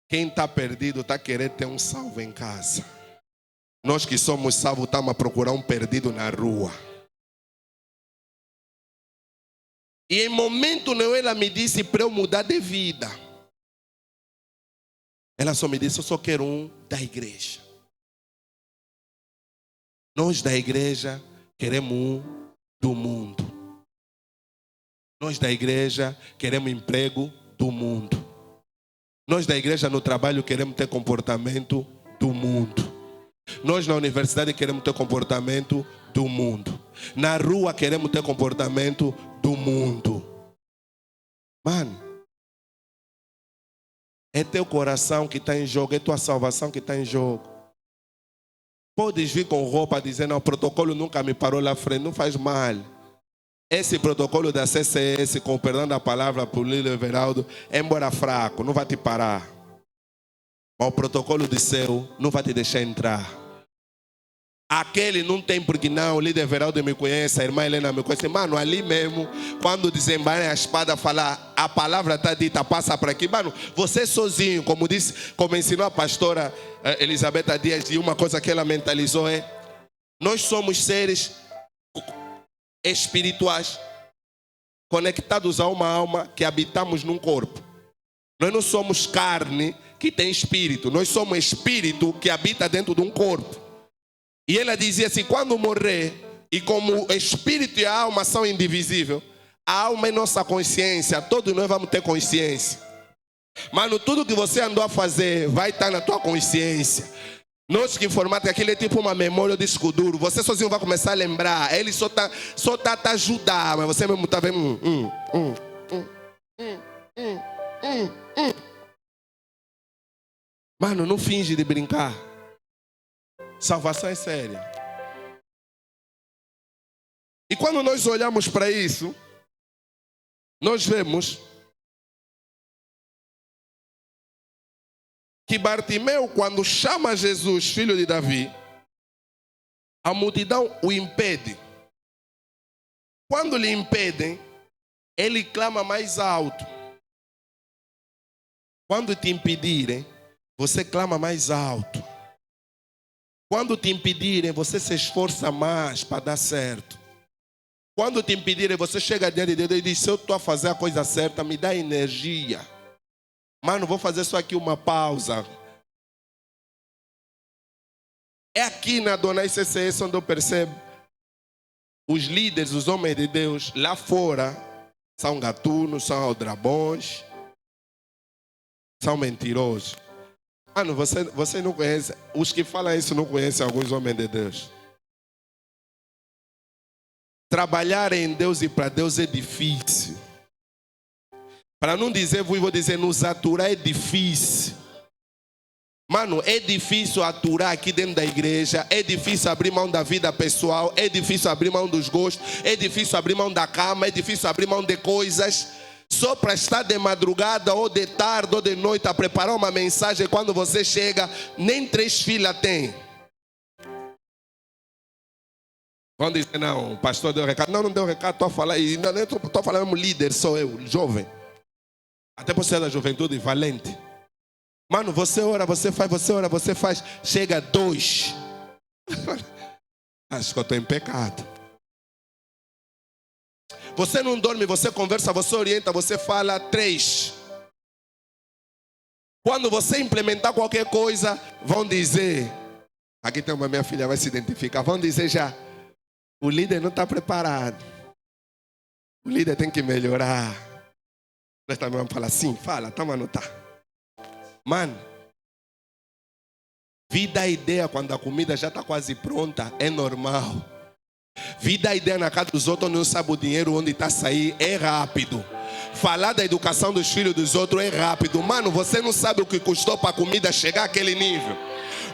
Quem está perdido está querendo ter um salvo em casa. Nós que somos salvos estamos a procurar um perdido na rua. E em momento nenhum ela me disse para eu mudar de vida. Ela só me disse, eu só quero um da igreja. Nós da igreja queremos um do mundo. Nós da igreja queremos emprego do mundo. Nós da igreja no trabalho queremos ter comportamento do mundo. Nós na universidade queremos ter comportamento do mundo. Na rua queremos ter comportamento do mundo. Mano, é teu coração que está em jogo, é tua salvação que está em jogo. Podes vir com roupa dizendo, não, o protocolo nunca me parou lá frente, não faz mal. Esse protocolo da CCS, com o perdão da palavra por Lílio Everaldo, é embora fraco, não vai te parar. Mas o protocolo de céu não vai te deixar entrar. Aquele não tem porque não, o líder Everaldo me conhece, a irmã Helena me conhece. Mano, ali mesmo, quando desembarem a espada, falar, a palavra está dita, passa para aqui. Mano, você sozinho, como ensinou a pastora Elisabetta Dias, e uma coisa que ela mentalizou é, nós somos seres espirituais, conectados a uma alma que habitamos num corpo. Nós não somos carne que tem espírito, nós somos espírito que habita dentro de um corpo. E ela dizia assim, quando morrer, e como o espírito e a alma são indivisíveis, a alma é nossa consciência, todos nós vamos ter consciência. Mano, tudo que você andou a fazer vai estar na tua consciência. Nós que informática, aquilo é tipo uma memória de disco duro. Você sozinho vai começar a lembrar. Ele só tá a ajudar, mas você mesmo está vendo. Mano, não finge de brincar. Salvação é séria. E quando nós olhamos para isso, nós vemos que Bartimeu, quando chama Jesus, filho de Davi, a multidão o impede. Quando lhe impedem, ele clama mais alto. Quando te impedirem, você clama mais alto. Quando te impedirem, você se esforça mais para dar certo. Quando te impedirem, você chega diante de Deus e diz, se eu estou a fazer a coisa certa, me dá energia. Mano, vou fazer só aqui uma pausa. É aqui na Adonai CCS onde eu percebo os líderes, os homens de Deus, lá fora, são gatunos, são aldrabões, são mentirosos. Mano, você não conhece, os que falam isso não conhecem alguns homens de Deus. Trabalhar em Deus e para Deus é difícil. Para não dizer, vou dizer, nos aturar é difícil. Mano, é difícil aturar aqui dentro da igreja, é difícil abrir mão da vida pessoal, é difícil abrir mão dos gostos, é difícil abrir mão da cama, é difícil abrir mão de coisas, só para estar de madrugada ou de tarde ou de noite a preparar uma mensagem. Quando você chega, nem 3 filas tem. Vão dizer, não, o pastor deu recado. Não deu recado, estou a falar, e não estou falando como líder, sou eu, jovem. Até você é da juventude, valente. Mano, você ora, você faz, você ora, você faz. Chega 2. Acho que eu estou em pecado. Você não dorme, você conversa, você orienta, você fala 3. Quando você implementar qualquer coisa, vão dizer. Aqui tem uma minha filha, vai se identificar. Vão dizer já, o líder não está preparado. O líder tem que melhorar. Nós também vamos falar assim, fala, estamos a anotar. Mano, vida a ideia quando a comida já está quase pronta, é normal. Vida a ideia na casa dos outros, não sabe o dinheiro onde está a sair, é rápido. Falar da educação dos filhos dos outros é rápido. Mano, você não sabe o que custou para a comida chegar àquele nível.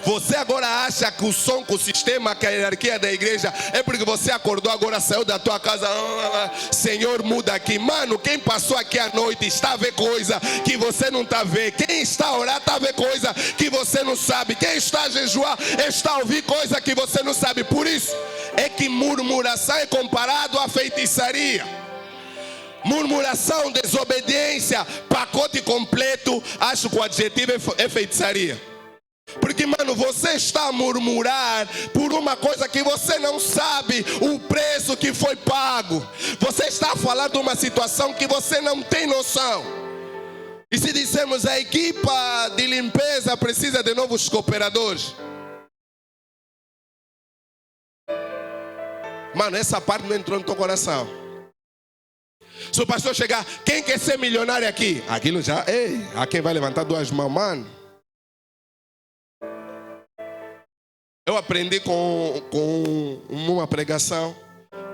Você agora acha que o som, que o sistema, que a hierarquia da igreja é porque você acordou agora, saiu da tua casa, Senhor, muda aqui. Mano, quem passou aqui à noite está a ver coisa que você não está a ver. Quem está a orar está a ver coisa que você não sabe. Quem está a jejuar está a ouvir coisa que você não sabe. Por isso é que murmuração é comparado à feitiçaria. Murmuração, desobediência, pacote completo. Acho que o adjetivo é feitiçaria. Porque, mano, você está a murmurar por uma coisa que você não sabe o preço que foi pago. Você está a falar de uma situação que você não tem noção. E se dissermos a equipa de limpeza precisa de novos cooperadores, mano, essa parte não entrou no teu coração. Se o pastor chegar, quem quer ser milionário aqui? Aquilo já, ei, há quem vai levantar duas mãos, mano. Eu aprendi com uma pregação,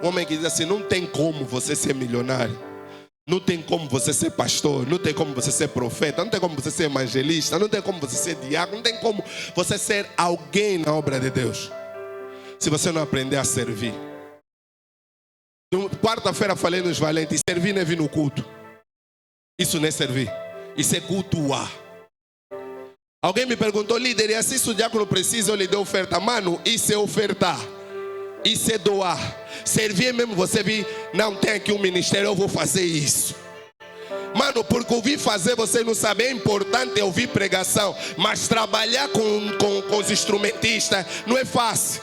um homem que diz assim, não tem como você ser milionário. Não tem como você ser pastor, não tem como você ser profeta, não tem como você ser evangelista, não tem como você ser diácono, não tem como você ser alguém na obra de Deus, se você não aprender a servir. Quarta-feira falei nos valentes, servir não é vir no culto. Isso não é servir, isso é cultuar. Alguém me perguntou, líder, e assim se o diácono precisa, eu lhe dei oferta. Mano, isso é ofertar. Isso é doar. Servir mesmo, você vir, não tem aqui um ministério, eu vou fazer isso. Mano, porque ouvir fazer, você não sabe, é importante ouvir pregação. Mas trabalhar com os instrumentistas não é fácil.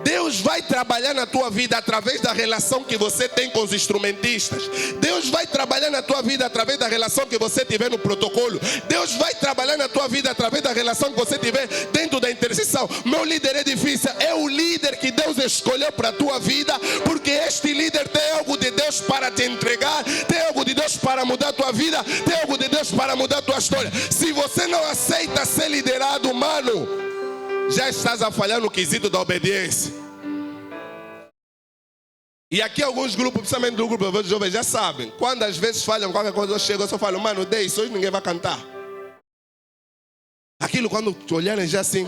Deus vai trabalhar na tua vida através da relação que você tem com os instrumentistas. Deus vai trabalhar na tua vida através da relação que você tiver no protocolo. Deus vai trabalhar na tua vida através da relação que você tiver dentro da intercessão. Meu líder é difícil, é o líder que Deus escolheu para a tua vida, porque este líder tem algo de Deus para te entregar, tem algo de Deus para mudar a tua vida, tem algo de Deus para mudar a tua história. Se você não aceita ser liderado, mano, já estás a falhar no quesito da obediência. E aqui alguns grupos, principalmente do grupo de jovens, já sabem. Quando às vezes falham qualquer coisa, eu chego, eu só falo, mano, dê isso, hoje ninguém vai cantar. Aquilo quando te olharem já assim.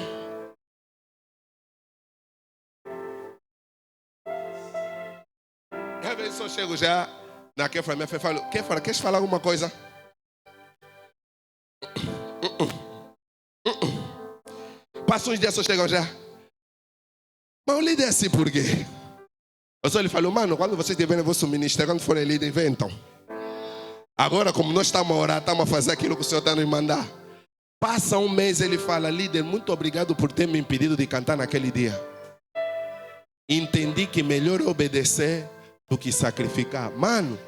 Às vezes eu chego já na Kefra, minha fé, falo, Kefra, queres falar alguma coisa? Passa uns dias, só chegam já. Mas o líder é assim por quê? Eu só lhe falo, mano, quando vocês tiverem vosso ministério, quando forem líder, inventam. Agora, como nós estamos a orar, estamos a fazer aquilo que o Senhor está nos mandar. Passa um mês, ele fala, líder, muito obrigado por ter me impedido de cantar naquele dia. Entendi que melhor obedecer do que sacrificar. Mano,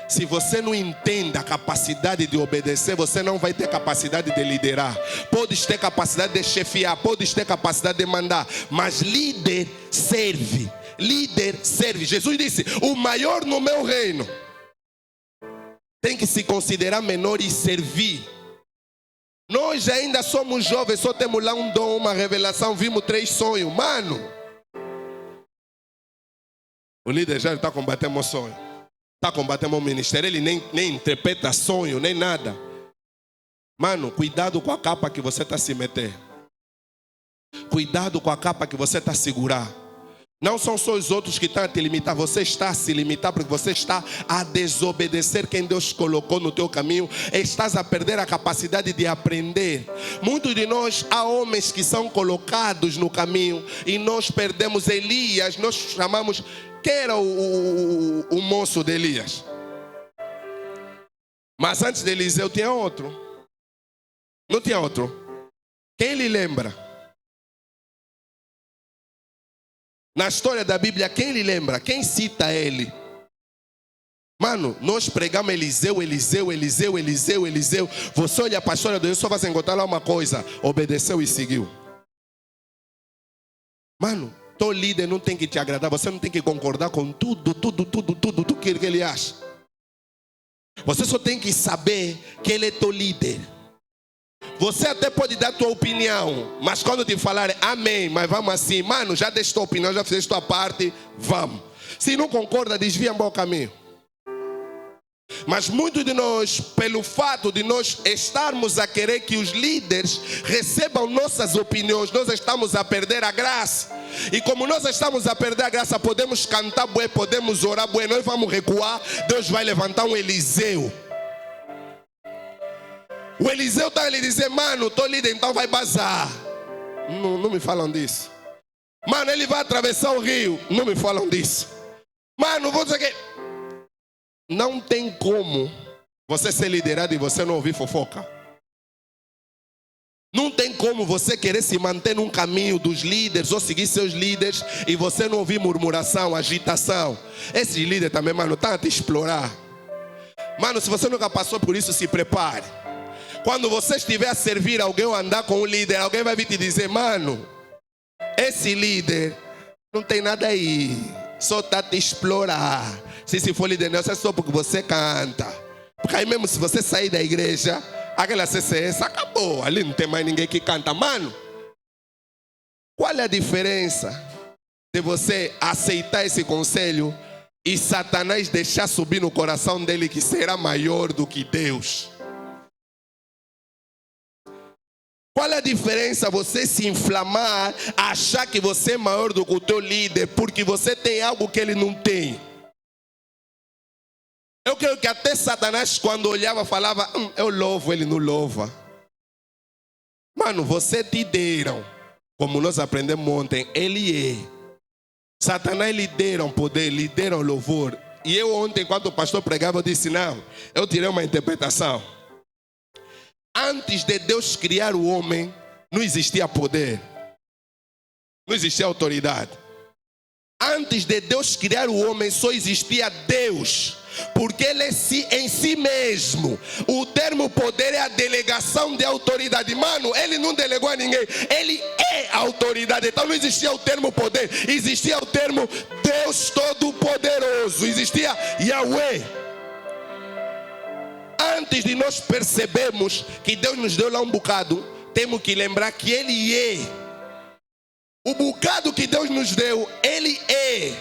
se você não entende a capacidade de obedecer, você não vai ter capacidade de liderar. Podes ter capacidade de chefiar, podes ter capacidade de mandar, mas líder serve. Líder serve. Jesus disse, o maior no meu reino tem que se considerar menor e servir. Nós ainda somos jovens, só temos lá um dom, uma revelação, vimos 3 sonhos. Mano, o líder já está combatendo meu sonho. Está combatendo o ministério, ele nem interpreta sonho, nem nada. Mano, cuidado com a capa que você está a se meter. Cuidado com a capa que você está a segurar. Não são só os outros que estão a te limitar, você está a se limitar porque você está a desobedecer quem Deus colocou no teu caminho. Estás a perder a capacidade de aprender. Muitos de nós, há homens que são colocados no caminho e nós perdemos Elias, nós chamamos... Quem era o moço de Elias? Mas antes de Eliseu tinha outro. Não tinha outro? Quem lhe lembra? Na história da Bíblia, quem lhe lembra? Quem cita ele? Mano, nós pregamos Eliseu, Eliseu, Eliseu, Eliseu, Eliseu. Você olha para a história de Deus, só vai encontrar lá uma coisa. Obedeceu e seguiu. Mano, teu líder não tem que te agradar, você não tem que concordar com tudo que ele acha. Você só tem que saber que ele é teu líder. Você até pode dar tua opinião, mas quando te falar amém, mas vamos assim, mano, já deste tua opinião, já fizeste tua parte, vamos. Se não concorda, desvia um bom caminho. Mas muitos de nós, pelo fato de nós estarmos a querer que os líderes recebam nossas opiniões, nós estamos a perder a graça. E como nós estamos a perder a graça, podemos cantar bué, podemos orar bué, nós vamos recuar, Deus vai levantar um Eliseu. O Eliseu está a lhe dizer, mano, estou líder, então vai bazar. Não me falam disso. Mano, ele vai atravessar o rio, não me falam disso. Mano, vou dizer que... Não tem como você ser liderado e você não ouvir fofoca. Não tem como você querer se manter num caminho dos líderes ou seguir seus líderes e você não ouvir murmuração, agitação. Esses líderes também, mano, estão a te explorar. Mano, se você nunca passou por isso, se prepare. Quando você estiver a servir alguém ou andar com um líder, alguém vai vir te dizer, mano, esse líder não tem nada aí, só está a te explorar. Se for líder, não é só porque você canta. Porque aí mesmo se você sair da igreja, aquela CCS acabou. Ali não tem mais ninguém que canta. Mano, qual é a diferença de você aceitar esse conselho e Satanás deixar subir no coração dele que será maior do que Deus? Qual é a diferença você se inflamar, achar que você é maior do que o teu líder porque você tem algo que ele não tem? Eu creio que até Satanás, quando olhava, falava, eu louvo, ele não louva. Mano, você te deram, como nós aprendemos ontem, ele é. Satanás lhe deram poder, lhe deram louvor. E eu ontem, enquanto o pastor pregava, eu disse, não, eu tirei uma interpretação. Antes de Deus criar o homem, não existia poder. Não existia autoridade. Antes de Deus criar o homem, só existia Deus. Porque ele é em si mesmo. O termo poder é a delegação de autoridade. Mano, ele não delegou a ninguém. Ele é a autoridade. Então não existia o termo poder. Existia o termo Deus Todo-Poderoso. Existia Yahweh. Antes de nós percebermos que Deus nos deu lá um bocado, temos que lembrar que Ele é. O bocado que Deus nos deu, Ele é.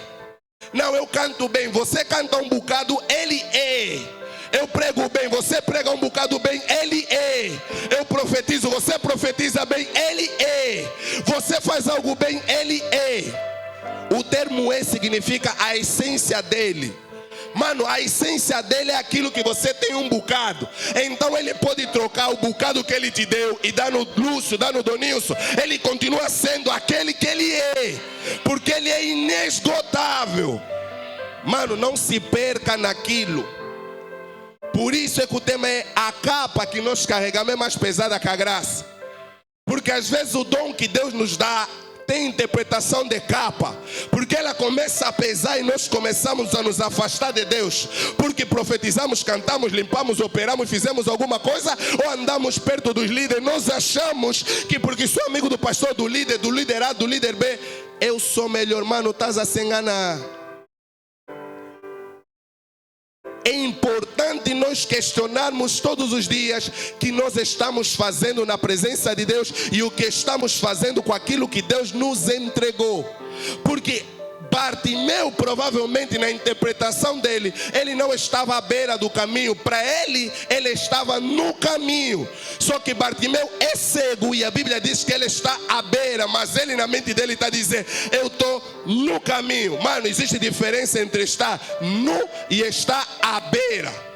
Não, eu canto bem, você canta um bocado, Ele é. Eu prego bem, você prega um bocado bem, Ele é. Eu profetizo, você profetiza bem, Ele é. Você faz algo bem, Ele é. O termo é significa a essência dele. Mano, a essência dele é aquilo que você tem um bocado. Então ele pode trocar o bocado que ele te deu e dar no Lúcio, dar no Donilson. Ele continua sendo aquele que ele é. Porque ele é inesgotável. Mano, não se perca naquilo. Por isso é que o tema é a capa que nós carregamos é mais pesada que a graça. Porque às vezes o dom que Deus nos dá tem interpretação de capa, porque ela começa a pesar e nós começamos a nos afastar de Deus, porque profetizamos, cantamos, limpamos, operamos, fizemos alguma coisa, ou andamos perto dos líderes, nós achamos que porque sou amigo do pastor, do líder, do líder A, do líder B, eu sou melhor. Mano, estás a se enganar. É importante nós questionarmos todos os dias que nós estamos fazendo na presença de Deus e o que estamos fazendo com aquilo que Deus nos entregou. Porque Bartimeu, provavelmente na interpretação dele, ele não estava à beira do caminho. Para ele, ele estava no caminho. Só que Bartimeu é cego e a Bíblia diz que ele está à beira. Mas ele na mente dele está dizendo, eu estou no caminho. Mano, existe diferença entre estar nu e estar à beira.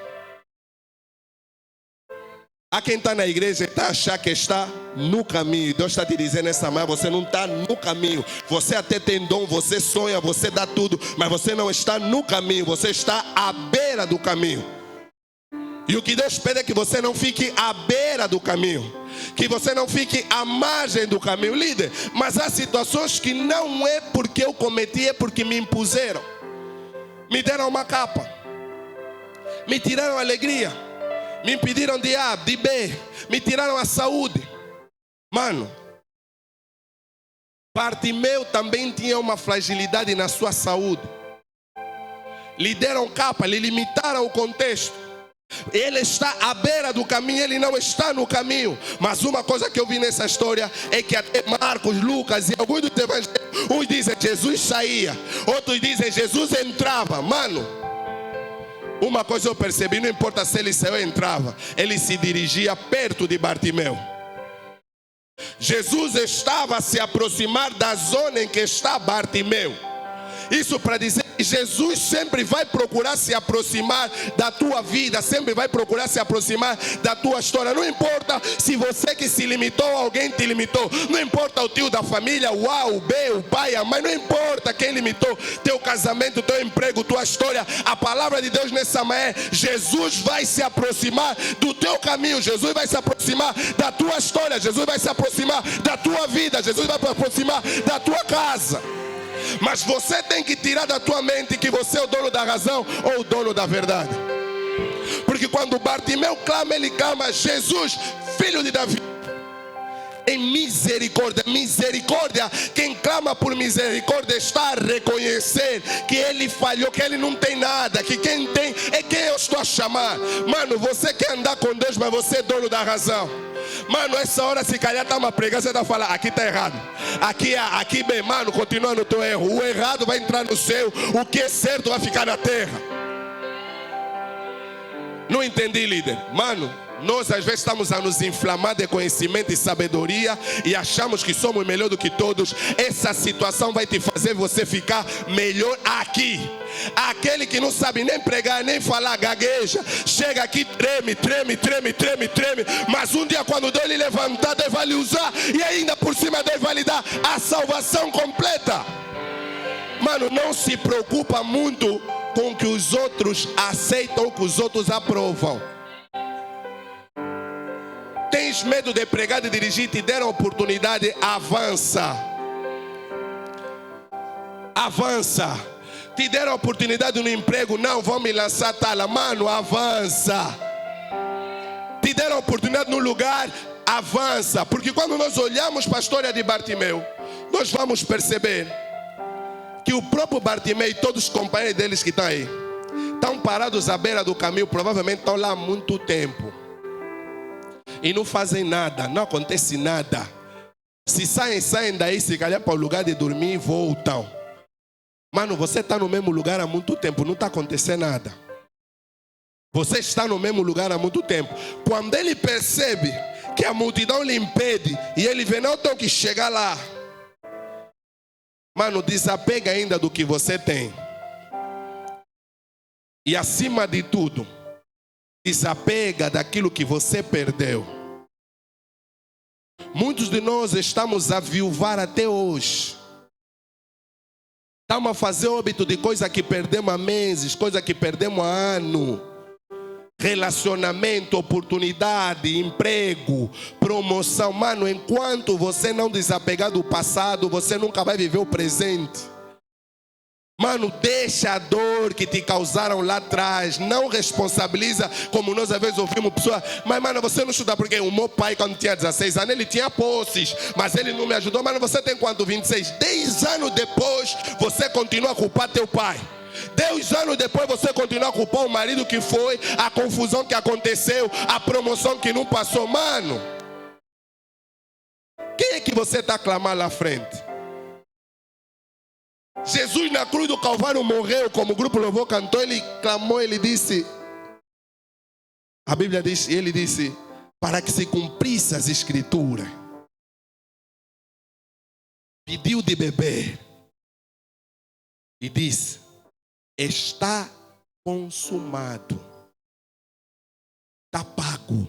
Há quem está na igreja e está a achar que está no caminho. Deus está te dizendo nessa manhã, você não está no caminho. Você até tem dom, você sonha, você dá tudo, mas você não está no caminho, você está à beira do caminho. E o que Deus pede é que você não fique à beira do caminho, que você não fique à margem do caminho. Líder, mas há situações que não é porque eu cometi, é porque me impuseram. Me deram uma capa, me tiraram a alegria, me impediram de A, de B, me tiraram a saúde. Mano, Bartimeu também tinha uma fragilidade na sua saúde. Lhe deram capa, lhe limitaram o contexto. Ele está à beira do caminho, ele não está no caminho. Mas uma coisa que eu vi nessa história é que até Marcos, Lucas e alguns dos evangelhos, uns dizem Jesus saía, outros dizem Jesus entrava. Mano, uma coisa eu percebi, não importa se ele saiu ou entrava, ele se dirigia perto de Bartimeu. Jesus estava a se aproximar da zona em que está Bartimeu. Isso para dizer que Jesus sempre vai procurar se aproximar da tua vida, sempre vai procurar se aproximar da tua história. Não importa se você que se limitou, alguém te limitou. Não importa o tio da família, o A, o B, o pai, a mãe. Não importa quem limitou teu casamento, teu emprego, tua história. A palavra de Deus nessa manhã é: Jesus vai se aproximar do teu caminho. Jesus vai se aproximar da tua história. Jesus vai se aproximar da tua vida. Jesus vai se aproximar da tua casa. Mas você tem que tirar da tua mente que você é o dono da razão ou o dono da verdade. Porque quando Bartimeu clama, ele clama: Jesus, filho de Davi, em misericórdia. Misericórdia, quem clama por misericórdia está a reconhecer que ele falhou, que ele não tem nada, que quem tem é quem eu estou a chamar. Mano, você quer andar com Deus, mas você é dono da razão. Mano, essa hora se calhar está uma pregação, você está falando: aqui está errado, aqui bem, mano, continua no teu erro. O errado vai entrar no céu, o que é certo vai ficar na terra. Não entendi, líder. Mano, nós às vezes estamos a nos inflamar de conhecimento e sabedoria e achamos que somos melhor do que todos. Essa situação vai te fazer você ficar melhor aqui. Aquele que não sabe nem pregar, nem falar, gagueja, chega aqui, treme. Mas um dia quando Deus lhe levantar, Deus vai lhe usar, e ainda por cima Deus vai lhe dar a salvação completa. Mano, não se preocupa muito com o que os outros aceitam ou que os outros aprovam. Tens medo de pregar, de dirigir, te deram a oportunidade, avança. Avança. Te deram a oportunidade no emprego, não vão me lançar tala. Mano, avança. Te deram a oportunidade no lugar, avança. Porque quando nós olhamos para a história de Bartimeu, nós vamos perceber que o próprio Bartimeu e todos os companheiros deles que estão aí, estão parados à beira do caminho, provavelmente estão lá há muito tempo. E não fazem nada, não acontece nada. Se saem daí, se calhar para o lugar de dormir e voltam. Mano, você está no mesmo lugar há muito tempo, não está acontecendo nada. Você está no mesmo lugar há muito tempo. Quando ele percebe que a multidão lhe impede e ele vê: não, tenho que chegar lá. Mano, desapega ainda do que você tem. E acima de tudo, desapega daquilo que você perdeu. Muitos de nós estamos a viuvar até hoje. Estamos a fazer óbito de coisa que perdemos há meses, coisa que perdemos há anos. Relacionamento, oportunidade, emprego, promoção. Mano, enquanto você não desapegar do passado, você nunca vai viver o presente. Mano, deixa a dor que te causaram lá atrás. Não responsabiliza, como nós às vezes ouvimos pessoas: mas mano, você não estuda porque o meu pai, quando tinha 16 anos, ele tinha posses, mas ele não me ajudou. Mano, você tem quanto? 26. 10 anos depois, você continua a culpar teu pai. 10 anos depois você continua a culpar o marido, que foi a confusão que aconteceu, a promoção que não passou. Mano, quem é que você está a clamar lá à frente? Jesus na cruz do Calvário morreu, como o grupo louvor cantou, ele clamou, ele disse, a Bíblia diz, ele disse: para que se cumprisse as escrituras. Pediu de beber e disse: está consumado, está pago,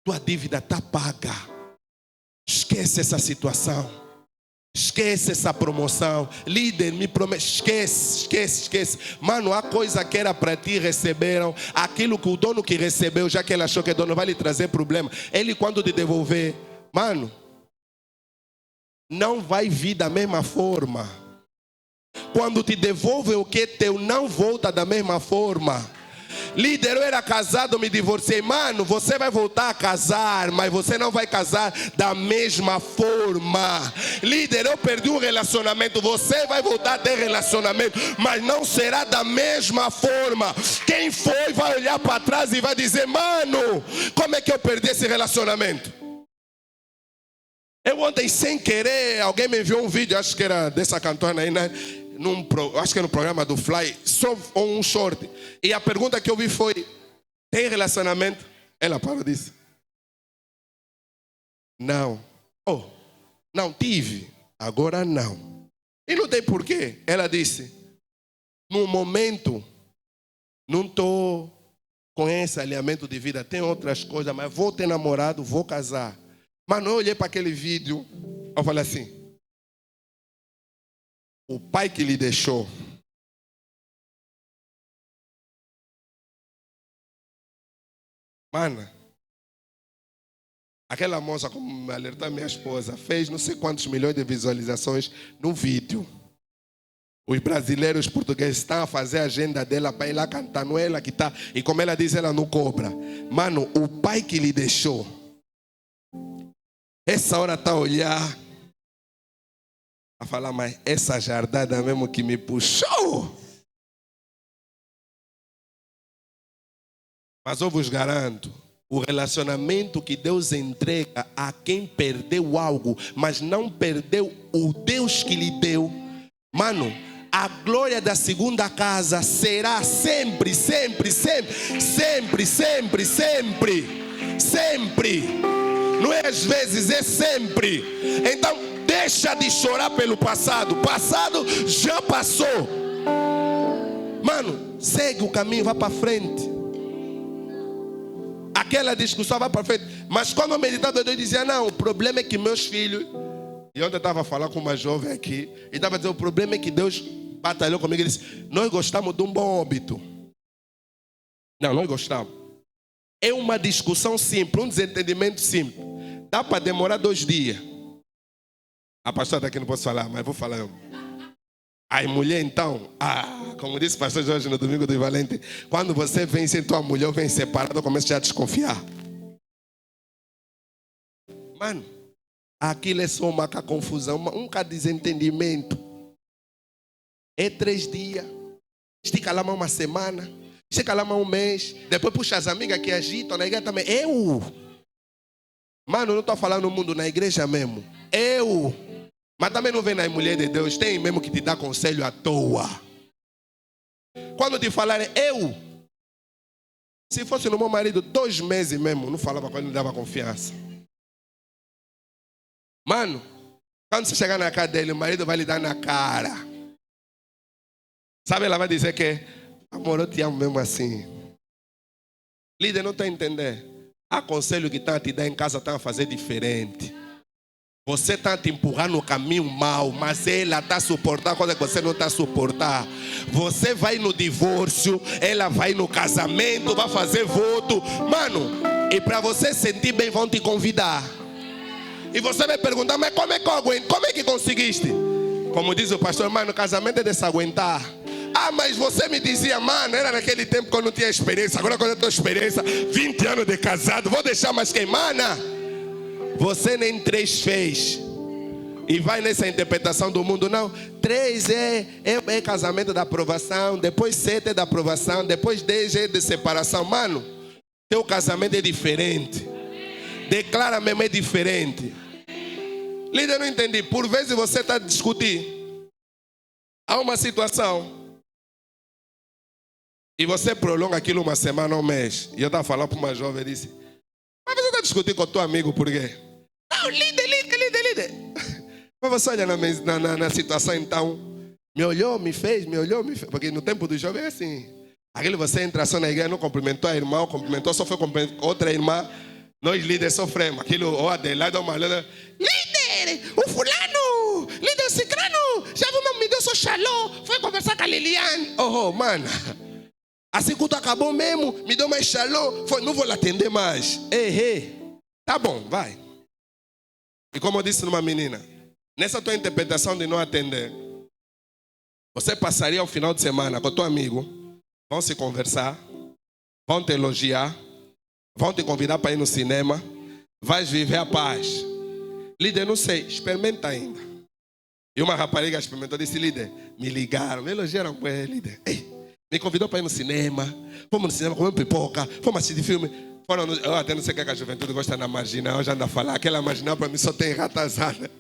tua dívida está paga. Esquece essa situação. Esquece essa promoção. Líder, me promete. Esquece. Mano, a coisa que era para ti receberam. Aquilo que o dono que recebeu, já que ele achou que o dono vai lhe trazer problema, ele quando te devolver, mano, não vai vir da mesma forma. Quando te devolve o que é teu, não volta da mesma forma. Líder, eu era casado, me divorciei. Mano, você vai voltar a casar, mas você não vai casar da mesma forma. Líder, eu perdi um relacionamento, você vai voltar a ter relacionamento, mas não será da mesma forma. Quem foi vai olhar para trás e vai dizer: mano, como é que eu perdi esse relacionamento? Eu ontem, sem querer, alguém me enviou um vídeo, acho que era dessa cantora aí, né? Acho que era no programa do Fly, só um short. E a pergunta que eu vi foi: tem relacionamento? Ela parou disso. Não. Oh, não tive. Agora não. E não tem porquê. Ela disse: no momento, não estou com esse alinhamento de vida, tem outras coisas, mas vou ter namorado, vou casar. Mas não, eu olhei para aquele vídeo, eu falei assim: o pai que lhe deixou, mano, aquela moça, como me alertou a minha esposa, fez não sei quantos milhões de visualizações no vídeo. Os brasileiros, os portugueses estão a fazer a agenda dela para ir lá cantar, não é ela que está. E como ela diz, ela não cobra. Mano, o pai que lhe deixou, essa hora está a olhar, a falar: mas essa jardada mesmo que me puxou. Mas eu vos garanto, o relacionamento que Deus entrega a quem perdeu algo, mas não perdeu o Deus que lhe deu, mano, a glória da segunda casa será sempre, sempre, sempre, sempre, sempre, sempre, sempre. Não é às vezes, é sempre. Então deixa de chorar pelo passado. O passado já passou. Mano, segue o caminho, vá para frente. Aquela discussão vai para frente. Mas quando eu meditava, eu dizia: não, o problema é que meus filhos... E ontem eu estava falando com uma jovem aqui, e estava dizendo: o problema é que Deus batalhou comigo e disse: nós gostamos de um bom óbito. Não, nós gostamos. É uma discussão simples, um desentendimento simples. Dá para demorar 2 dias. A pastora está aqui, não posso falar, mas vou falar. Aí mulher então, como disse o pastor Jorge no domingo do Valente, quando você vem sem tua mulher, vem separado, começa já a desconfiar. Mano, aquilo é só uma confusão, um desentendimento. É 3 dias, estica lá mais uma semana, estica lá mais um mês, depois puxa as amigas que agitam na igreja também. Mano, não estou falando no mundo, na igreja mesmo. Mas também não vem nas mulheres de Deus, tem mesmo que te dar conselho à toa. Quando te falarem se fosse no meu marido, 2 meses mesmo, não falava com ele, não dava confiança. Mano, quando você chegar na casa dele, o marido vai lhe dar na cara. Sabe, ela vai dizer que: amor, eu te amo mesmo assim. Líder, não está a entender. Há conselho que está a te dar em casa, está a fazer diferente. Você está a te empurrar no caminho mau, mas ela está a suportar coisa que você não está a suportar. Você vai no divórcio, ela vai no casamento, vai fazer voto. Mano, e para você sentir bem, vão te convidar. E você vai perguntar: mas como é que eu aguento? Como é que conseguiste? Como diz o pastor: mano, casamento é de se aguentar. Mas você me dizia: mano, era naquele tempo que eu não tinha experiência. Agora quando eu tenho experiência, 20 anos de casado, vou deixar mais quem? Mana, você nem 3 fez. E vai nessa interpretação do mundo. Não, 3 é casamento da aprovação, depois 7 é da aprovação, depois 10 é de separação. Mano, teu casamento é diferente. Declara mesmo, é diferente. Líder, não entendi. Por vezes você está a discutir. Há uma situação e você prolonga aquilo uma semana, um mês. E eu estava falando para uma jovem e disse: mas você está discutindo com o teu amigo por quê? Não, líder. Mas você olha na situação então. Me olhou, me fez. Porque no tempo do jovem é assim. Aquele você entra só na igreja, não cumprimentou a irmã, cumprimentou, só foi cumprimentar outra irmã. Nós líderes sofremos. Aquilo, ou Adelaide, ou Marlene. Líder, o fulano, líder ciclano, já viu, me deu seu xalô, foi conversar com a Liliane. Mano, assim que tu acabou mesmo, me deu mais xalô, não vou lhe atender mais. Tá bom, vai. E como eu disse numa menina, nessa tua interpretação de não atender, você passaria o final de semana com o teu amigo, vão se conversar, vão te elogiar, vão te convidar para ir no cinema, vais viver a paz. Líder, não sei, experimenta ainda. E uma rapariga experimentou, disse, líder, me ligaram, me elogiaram com ele, líder. Ei, me convidou para ir no cinema, fomos no cinema, comemos pipoca, fomos assistir filme. Eu até não sei o que a juventude gosta na marginal, já anda a falar, aquela marginal para mim só tem ratazana.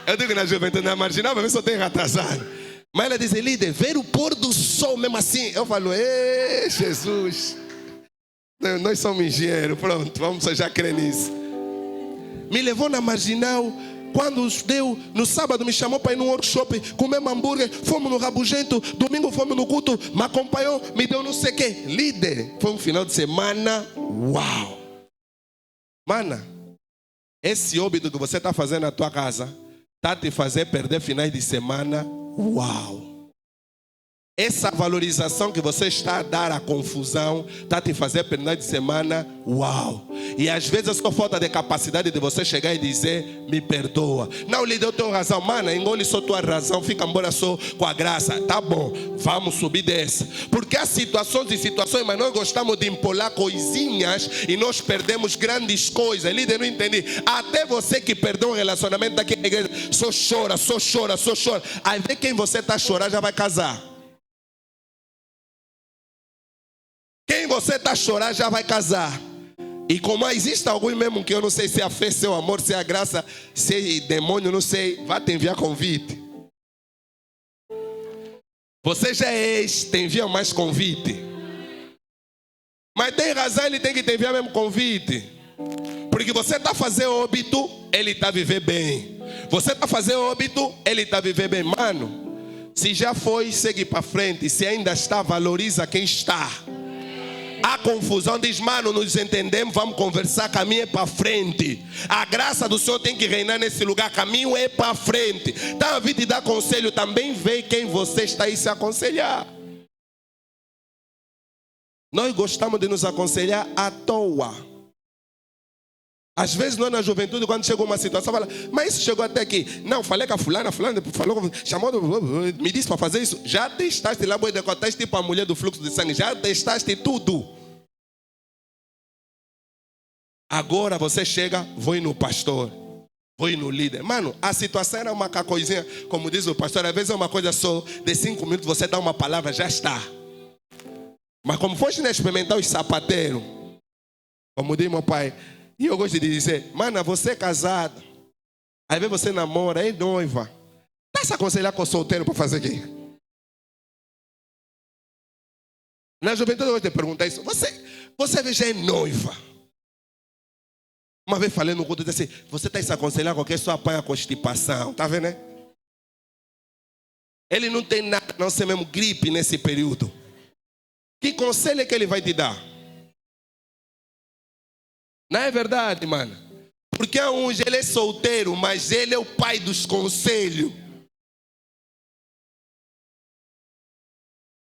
Eu digo na juventude, na marginal para mim só tem ratazana. Mas ela diz, líder, ver o pôr do sol mesmo assim. Eu falo, ei, Jesus, nós somos engenheiros, pronto, vamos já crer nisso. Me levou na marginal, quando deu, no sábado me chamou para ir num workshop, comer hambúrguer, fomos no Rabugento, domingo fomos no culto, me acompanhou, me deu não sei o quê. Líder, foi um final de semana, uau! Mana, esse óbito que você está fazendo na tua casa, está te fazendo perder finais de semana, uau! Essa valorização que você está a dar à confusão está te fazendo perder de semana, uau! E às vezes é só falta de capacidade de você chegar e dizer, me perdoa. Não, líder, eu tenho razão. Mano, engole só tua razão, fica embora só com a graça. Tá bom, vamos subir dessa. Porque há situações e situações, mas nós gostamos de empolar coisinhas e nós perdemos grandes coisas. Líder, não entendi. Até você que perdeu um relacionamento daqui na igreja, só chora, só chora, só chora. Aí vê quem você está a chorar já vai casar. Quem você está a chorar já vai casar. E como existe algum mesmo que eu não sei se é a fé, se é o amor, se é a graça, se é demônio, não sei, vai te enviar convite. Você já é ex, te envia mais convite. Mas tem razão, ele tem que te enviar mesmo convite. Porque você está fazendo óbito, ele está a viver bem. Você está fazendo óbito, ele está a viver bem. Mano, se já foi, segue para frente. Se ainda está, valoriza quem está. A confusão diz, mano, nos entendemos, vamos conversar, caminho é para frente. A graça do Senhor tem que reinar nesse lugar, caminho é para frente. Está a vir te dar conselho, também vê quem você está aí se aconselhar. Nós gostamos de nos aconselhar à toa. Às vezes nós na juventude, quando chegou uma situação, fala, mas isso chegou até aqui. Não, falei com a fulana falou, chamou, me disse para fazer isso. Já testaste lá, boi decotaste tipo a mulher do fluxo de sangue. Já testaste tudo. Agora você chega, vou ir no pastor, vou ir no líder. Mano, a situação era uma coisinha, como diz o pastor, às vezes é uma coisa só, de 5 minutos você dá uma palavra, já está. Mas como foste experimentar os sapateiros, como diz meu pai, e eu gosto de dizer, mano, você é casado, aí vem você namora, é noiva. Está se aconselhar com o solteiro para fazer o quê? Na juventude eu gosto de perguntar isso. Você já é noiva? Uma vez falei no culto, disse assim, você está se aconselhar com quem só apanha constipação, tá vendo, né? Ele não tem nada, não ser mesmo gripe nesse período. Que conselho é que ele vai te dar? Não é verdade, mano? Porque hoje ele é solteiro, mas ele é o pai dos conselhos.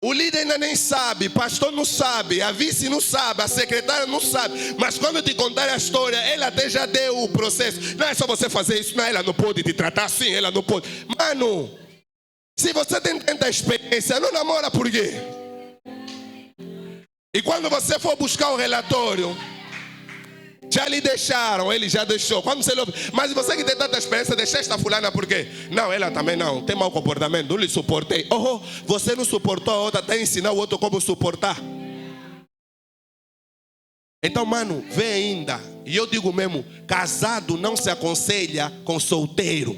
O líder ainda nem sabe, pastor não sabe, a vice não sabe, a secretária não sabe. Mas quando te contar a história, ele até já deu o processo. Não é só você fazer isso, não, ela não pode te tratar assim, ela não pode. Mano, se você tem tanta experiência, não namora por quê? E quando você for buscar o relatório, já lhe deixaram, ele já deixou. Quando você ouve, mas você que tem tanta experiência, deixa esta fulana por quê? Não, ela também não, tem mau comportamento, não lhe suportei. Oh, você não suportou a outra, tem que ensinar o outro como suportar. Então, mano, vê ainda. E eu digo mesmo, casado não se aconselha com solteiro.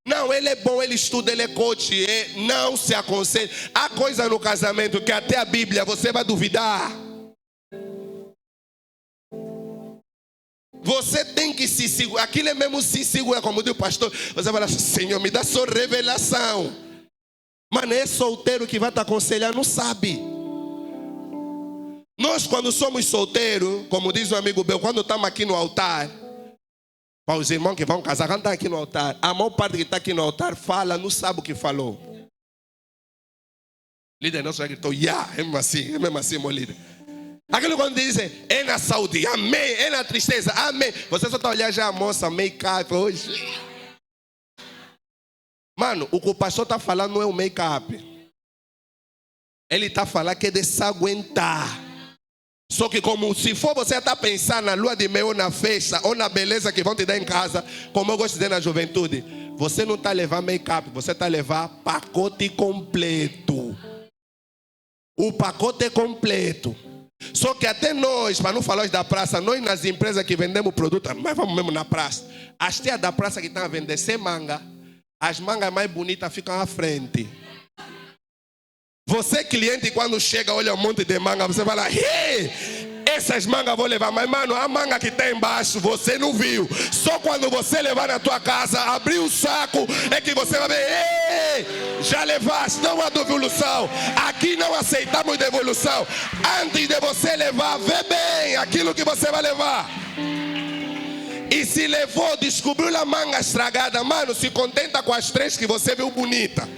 Não, ele é bom, ele estuda, ele é coach, não se aconselha. Há coisa no casamento que até a Bíblia você vai duvidar. Você tem que se segurar. Aquilo é mesmo se segurar, como diz o pastor. Você vai falar, Senhor, me dá sua revelação. Mas é solteiro que vai te aconselhar, não sabe. Nós quando somos solteiros, como diz o amigo meu, quando estamos aqui no altar, para os irmãos que vão casar, quando estão aqui no altar, a maior parte que está aqui no altar fala, não sabe o que falou. Líder nosso já gritou, é mesmo assim, meu líder. Aquilo quando dizem, é na saúde, amém, é na tristeza, amém. Você só está olhando já a moça, make-up hoje. Mano, o que o pastor está falando não é o make-up. Ele está falando que é de se aguentar. Só que como se for você está pensando na lua de mel ou na festa ou na beleza que vão te dar em casa, como eu gosto de dizer na juventude, você não está a levar make-up, você está a levar pacote completo. O pacote é completo. Só que até nós, para não falar hoje da praça, nós nas empresas que vendemos produto, mas vamos mesmo na praça. As tias da praça que estão a vender sem manga, as mangas mais bonitas ficam à frente. Você cliente quando chega, olha um monte de manga, você fala, essas mangas vou levar, mas mano, a manga que está embaixo você não viu. Só quando você levar na tua casa, abrir o saco, é que você vai ver, já levaste, não há devolução. Aqui não aceitamos devolução. Antes de você levar, vê bem aquilo que você vai levar. E se levou, descobriu a manga estragada, mano, se contenta com as 3 que você viu bonita.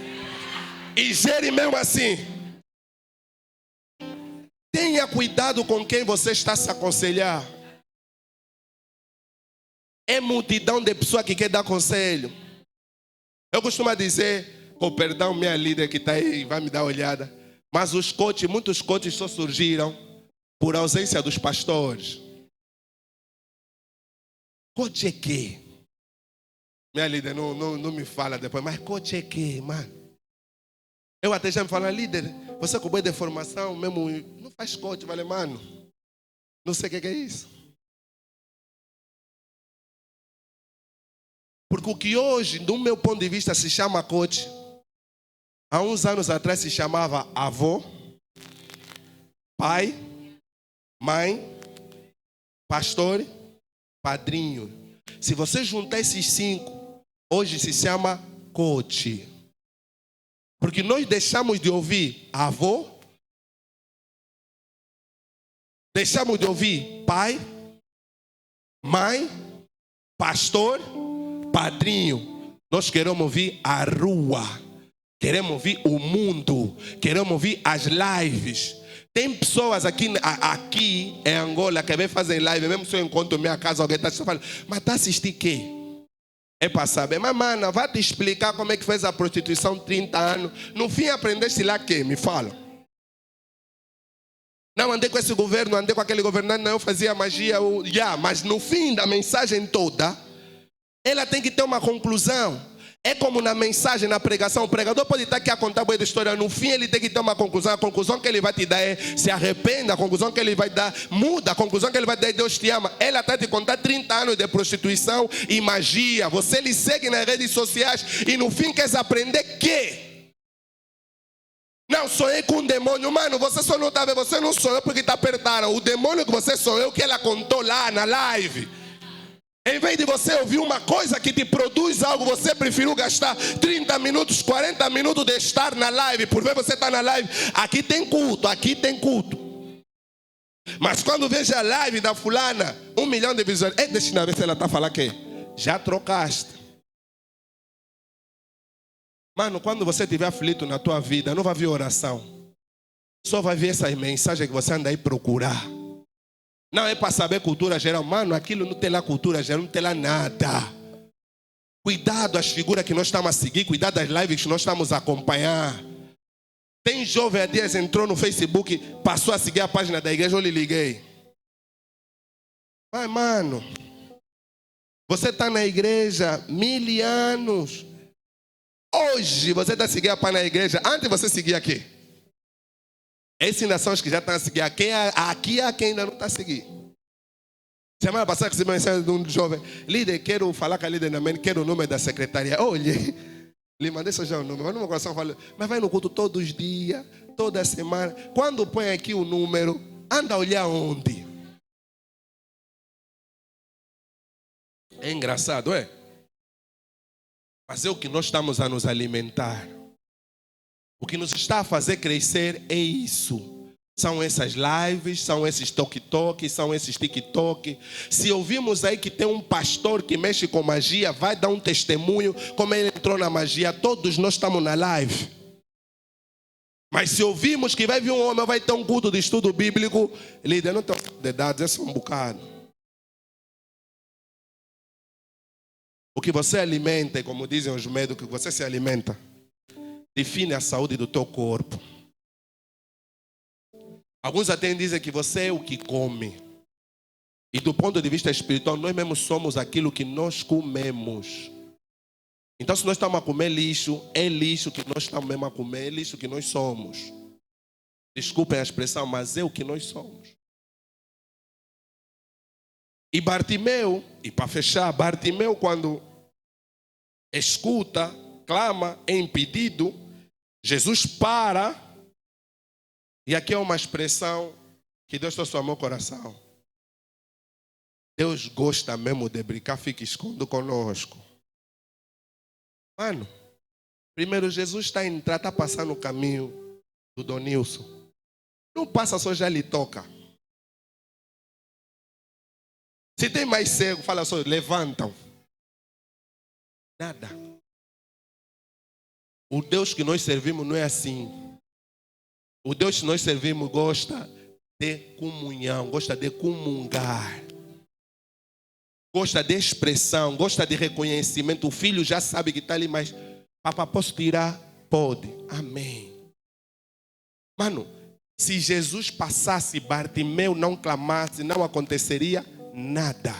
E gere mesmo assim. Tenha cuidado com quem você está se aconselhar. É multidão de pessoas que quer dar conselho. Eu costumo dizer, com perdão minha líder que está aí, vai me dar uma olhada, mas os coaches, muitos coaches só surgiram por ausência dos pastores. Coach é quê? Minha líder não me fala depois, mas coach é quê, mano? Eu até já me falo, líder, você com boa de formação, mesmo não faz coach, vale, mano. Não sei o que é isso. Porque o que hoje, do meu ponto de vista, se chama coach, há uns anos atrás se chamava avô, pai, mãe, pastor, padrinho. Se você juntar esses 5, hoje se chama coach. Porque nós deixamos de ouvir avô, deixamos de ouvir pai, mãe, pastor, padrinho. Nós queremos ouvir a rua, queremos ouvir o mundo, queremos ouvir as lives. Tem pessoas aqui em Angola que vem fazer live, mesmo se eu encontro minha casa, alguém está falando, mas está assistindo o quê? É para saber, mas mano, vai te explicar como é que fez a prostituição 30 anos. No fim aprendeste lá que? Me fala. Não, andei com esse governo, andei com aquele governante, não, eu fazia magia, mas no fim da mensagem toda, ela tem que ter uma conclusão. É como na mensagem, na pregação, o pregador pode estar aqui a contar boa história, no fim ele tem que ter uma conclusão. A conclusão que ele vai te dar é se arrependa, a conclusão que ele vai dar muda, a conclusão que ele vai dar é Deus te ama. Ela está te contar 30 anos de prostituição e magia. Você lhe segue nas redes sociais e no fim quer aprender que? Não, sonhei com um demônio. Mano, você só não está vendo, você não sonhou porque está apertado. O demônio que você sonhou, que ela contou lá na live. Em vez de você ouvir uma coisa que te produz algo, você preferiu gastar 30 minutos, 40 minutos de estar na live. Por ver você está na live, aqui tem culto, aqui tem culto. Mas quando veja a live da fulana, 1 milhão de visualizações, deixa eu ver se ela está falando que já trocaste. Mano, quando você estiver aflito na tua vida, não vai ver oração. Só vai ver essas mensagens que você anda aí procurar. Não é para saber cultura geral. Mano, aquilo não tem lá cultura geral, não tem lá nada. Cuidado as figuras que nós estamos a seguir, cuidado das lives que nós estamos a acompanhar. Tem jovem há dias entrou no Facebook, passou a seguir a página da igreja, eu lhe liguei. Mas mano, você está na igreja 1000 anos. Hoje você está a seguir a página da igreja, antes você seguia aqui. Esses ainda são os que já estão a seguir. Aqui há quem ainda não está a seguir. Semana passada recebi uma mensagem de um jovem. Líder, quero falar com a líder da mente, quero o número da secretária. Olha, lhe mandei só já o número. Mas no meu coração falo, mas vai no culto todos os dias, toda semana. Quando põe aqui o número, anda a olhar onde? É engraçado, é? Mas é o que nós estamos a nos alimentar. O que nos está a fazer crescer é isso. São essas lives, são esses toque-toque, são esses TikTok. Se ouvimos aí que tem um pastor que mexe com magia, vai dar um testemunho como ele entrou na magia. Todos nós estamos na live. Mas se ouvimos que vai vir um homem, vai ter um culto de estudo bíblico, líder, não tem de dados, é só um bocado. O que você alimenta, como dizem os médicos, que você se alimenta, define a saúde do teu corpo. Alguns até dizem que você é o que come. E do ponto de vista espiritual, nós mesmos somos aquilo que nós comemos. Então, se nós estamos a comer lixo, é lixo que nós estamos mesmo a comer, é lixo que nós somos. Desculpem a expressão, mas é o que nós somos. E Bartimeu, e para fechar, Bartimeu quando escuta, clama, é impedido, Jesus para, e aqui é uma expressão que Deus trouxe ao meu coração. Deus gosta mesmo de brincar, fica escondido conosco. Mano, primeiro Jesus está a entrar, está passando no caminho do Donilson. Não passa só, já lhe toca. Se tem mais cego, fala só, levantam. Nada. O Deus que nós servimos não é assim. O Deus que nós servimos gosta de comunhão, gosta de comungar. Gosta de expressão, gosta de reconhecimento. O filho já sabe que está ali, mas papai, posso tirar? Pode. Amém. Mano, se Jesus passasse, Bartimeu não clamasse, não aconteceria nada.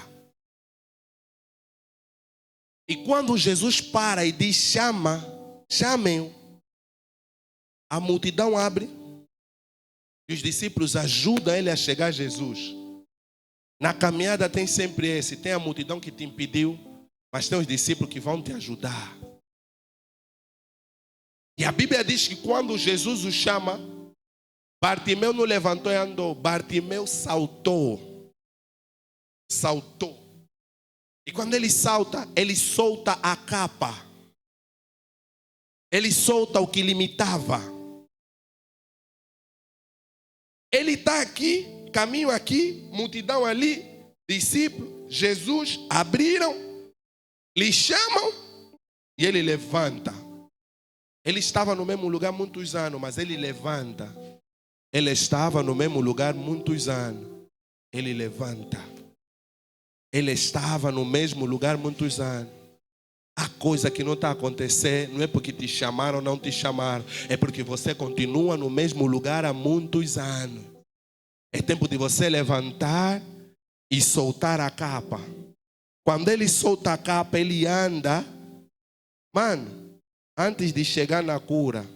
E quando Jesus para e diz, chamem-o, a multidão abre e os discípulos ajudam ele a chegar a Jesus. Na caminhada tem sempre esse, tem a multidão que te impediu, mas tem os discípulos que vão te ajudar. E a Bíblia diz que quando Jesus o chama, Bartimeu não levantou e andou, Bartimeu saltou. E quando ele salta, ele solta a capa. Ele solta o que limitava. Ele está aqui, caminho aqui, multidão ali, discípulos, Jesus, abriram, lhe chamam e ele levanta. Ele estava no mesmo lugar muitos anos, mas ele levanta. Ele estava no mesmo lugar muitos anos. Ele levanta. Ele estava no mesmo lugar muitos anos. A coisa que não está acontecendo não é porque te chamaram ou não te chamaram. É porque você continua no mesmo lugar há muitos anos. É tempo de você levantar e soltar a capa. Quando ele solta a capa, ele anda. Mano, antes de chegar na cura,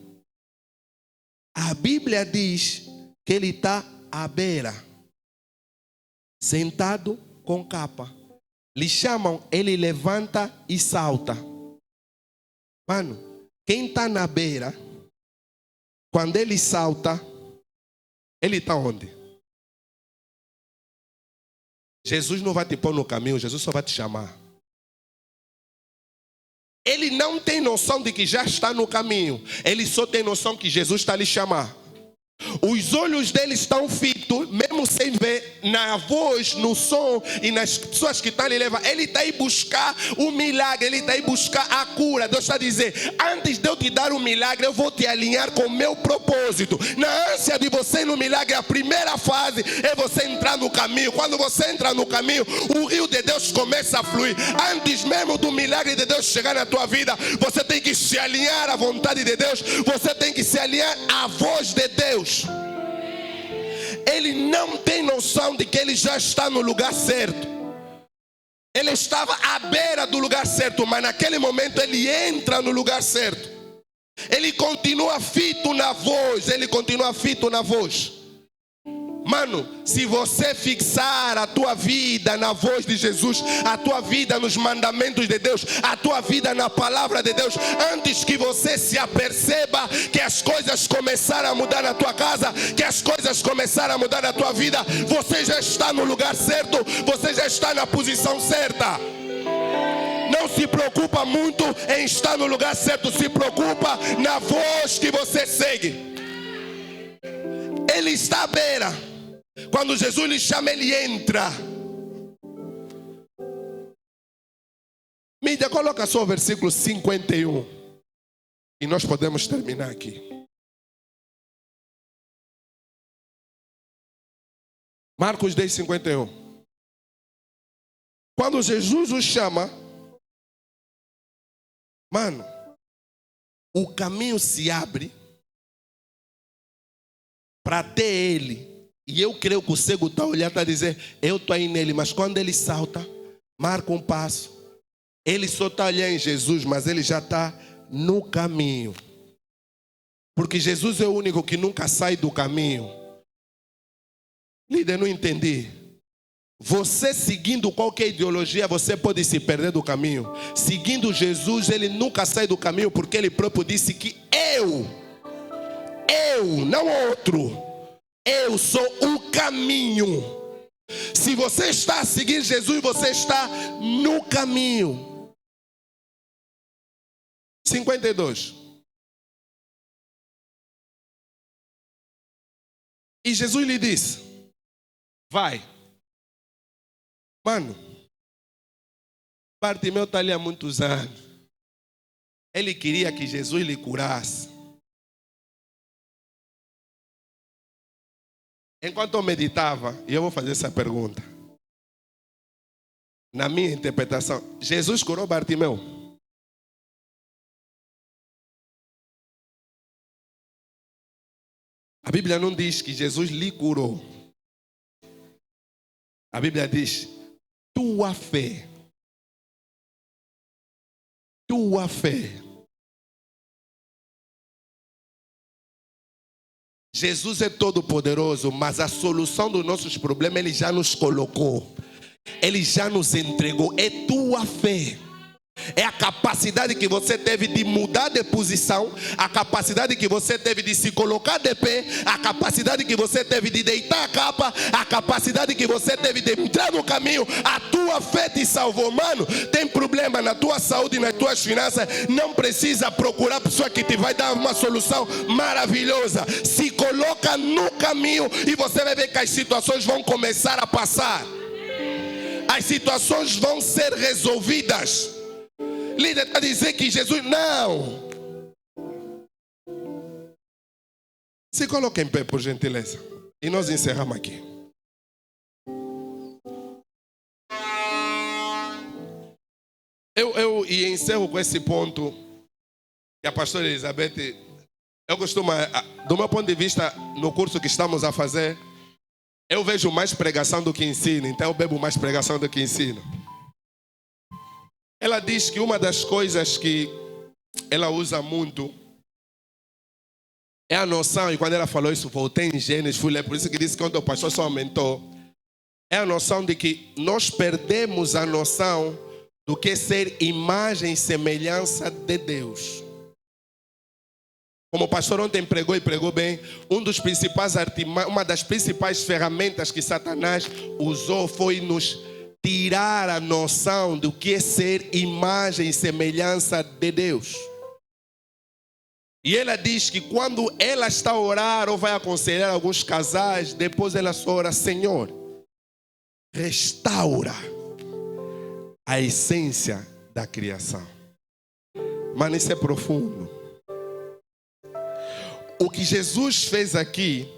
a Bíblia diz que ele está à beira, sentado com capa. Lhe chamam, ele levanta e salta. Mano, quem está na beira, quando ele salta, ele está onde? Jesus não vai te pôr no caminho, Jesus só vai te chamar. Ele não tem noção de que já está no caminho. Ele só tem noção que Jesus está a lhe chamar. Os olhos dele estão fitos, mesmo sem ver, na voz, no som e nas pessoas que estão ali levando. Ele está aí buscar o milagre, ele está aí buscar a cura. Deus está a dizer, antes de eu te dar o milagre, eu vou te alinhar com o meu propósito. Na ânsia de você ir no milagre, a primeira fase é você entrar no caminho. Quando você entra no caminho, o rio de Deus começa a fluir. Antes mesmo do milagre de Deus chegar na tua vida, você tem que se alinhar à vontade de Deus. Você tem que se alinhar à voz de Deus. Ele não tem noção de que ele já está no lugar certo. Ele estava à beira do lugar certo, mas naquele momento ele entra no lugar certo. Ele continua fito na voz, Mano, se você fixar a tua vida na voz de Jesus, a tua vida nos mandamentos de Deus, a tua vida na palavra de Deus, antes que você se aperceba que as coisas começaram a mudar na tua casa, que as coisas começaram a mudar na tua vida, você já está no lugar certo, você já está na posição certa. Não se preocupa muito em estar no lugar certo, se preocupa na voz que você segue. Ele está à beira. Quando Jesus lhe chama, ele entra. Mídia, coloca só o versículo 51. E nós podemos terminar aqui. Marcos 10, 51. Quando Jesus o chama, mano, o caminho se abre para ter ele E eu creio que o cego está a olhar, está a dizer, eu estou aí nele. Mas quando ele salta, marca um passo. Ele só está a olhar em Jesus, mas ele já está no caminho. Porque Jesus é o único que nunca sai do caminho. Líder, não entendi. Você seguindo qualquer ideologia, você pode se perder do caminho. Seguindo Jesus, ele nunca sai do caminho, porque ele próprio disse que eu, não outro, eu sou o caminho. Se você está a seguir Jesus, você está no caminho. 52. E Jesus lhe disse, vai. Mano, Bartimeu está ali há muitos anos. Ele queria que Jesus lhe curasse. Enquanto eu meditava, e eu vou fazer essa pergunta. Na minha interpretação, Jesus curou Bartimeu? A Bíblia não diz que Jesus lhe curou. A Bíblia diz, tua fé. Tua fé. Jesus é todo poderoso, mas a solução dos nossos problemas ele já nos colocou. Ele já nos entregou. É tua fé. É a capacidade que você teve de mudar de posição, a capacidade que você teve de se colocar de pé, a capacidade que você teve de deitar a capa, a capacidade que você teve de entrar no caminho. A tua fé te salvou. Mano, tem problema na tua saúde, nas tuas finanças, não precisa procurar pessoa que te vai dar uma solução maravilhosa. Se coloca no caminho e você vai ver que as situações vão começar a passar. As situações vão ser resolvidas. Líder está a dizer que Jesus não. Se coloque em pé, por gentileza. E nós encerramos aqui. Eu encerro com esse ponto que a pastora Elizabeth, eu costumo, do meu ponto de vista, no curso que estamos a fazer, eu vejo mais pregação do que ensino, então eu bebo mais pregação do que ensino. Ela diz que uma das coisas que ela usa muito é a noção, e quando ela falou isso, voltei em Gênesis, fui ler, por isso que disse que quando o pastor só aumentou, é a noção de que nós perdemos a noção do que é ser imagem e semelhança de Deus. Como o pastor ontem pregou e pregou bem, uma das principais ferramentas que Satanás usou foi nos tirar a noção do que é ser imagem e semelhança de Deus. E ela diz que quando ela está a orar ou vai aconselhar alguns casais, depois ela só ora, Senhor, restaura a essência da criação. Mas isso é profundo. O que Jesus fez aqui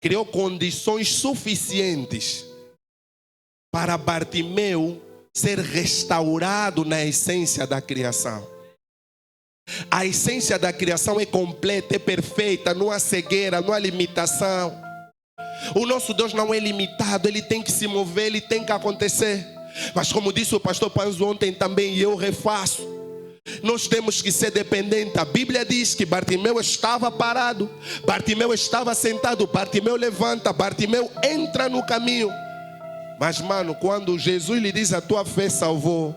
criou condições suficientes para Bartimeu ser restaurado na essência da criação. A essência da criação é completa, é perfeita, não há cegueira, não há limitação. O nosso Deus não é limitado, Ele tem que se mover, Ele tem que acontecer. Mas como disse o pastor Panzo ontem também, e eu refaço, nós temos que ser dependentes. A Bíblia diz que Bartimeu estava parado, Bartimeu estava sentado, Bartimeu levanta, Bartimeu entra no caminho. Mas, mano, quando Jesus lhe diz a tua fé salvou,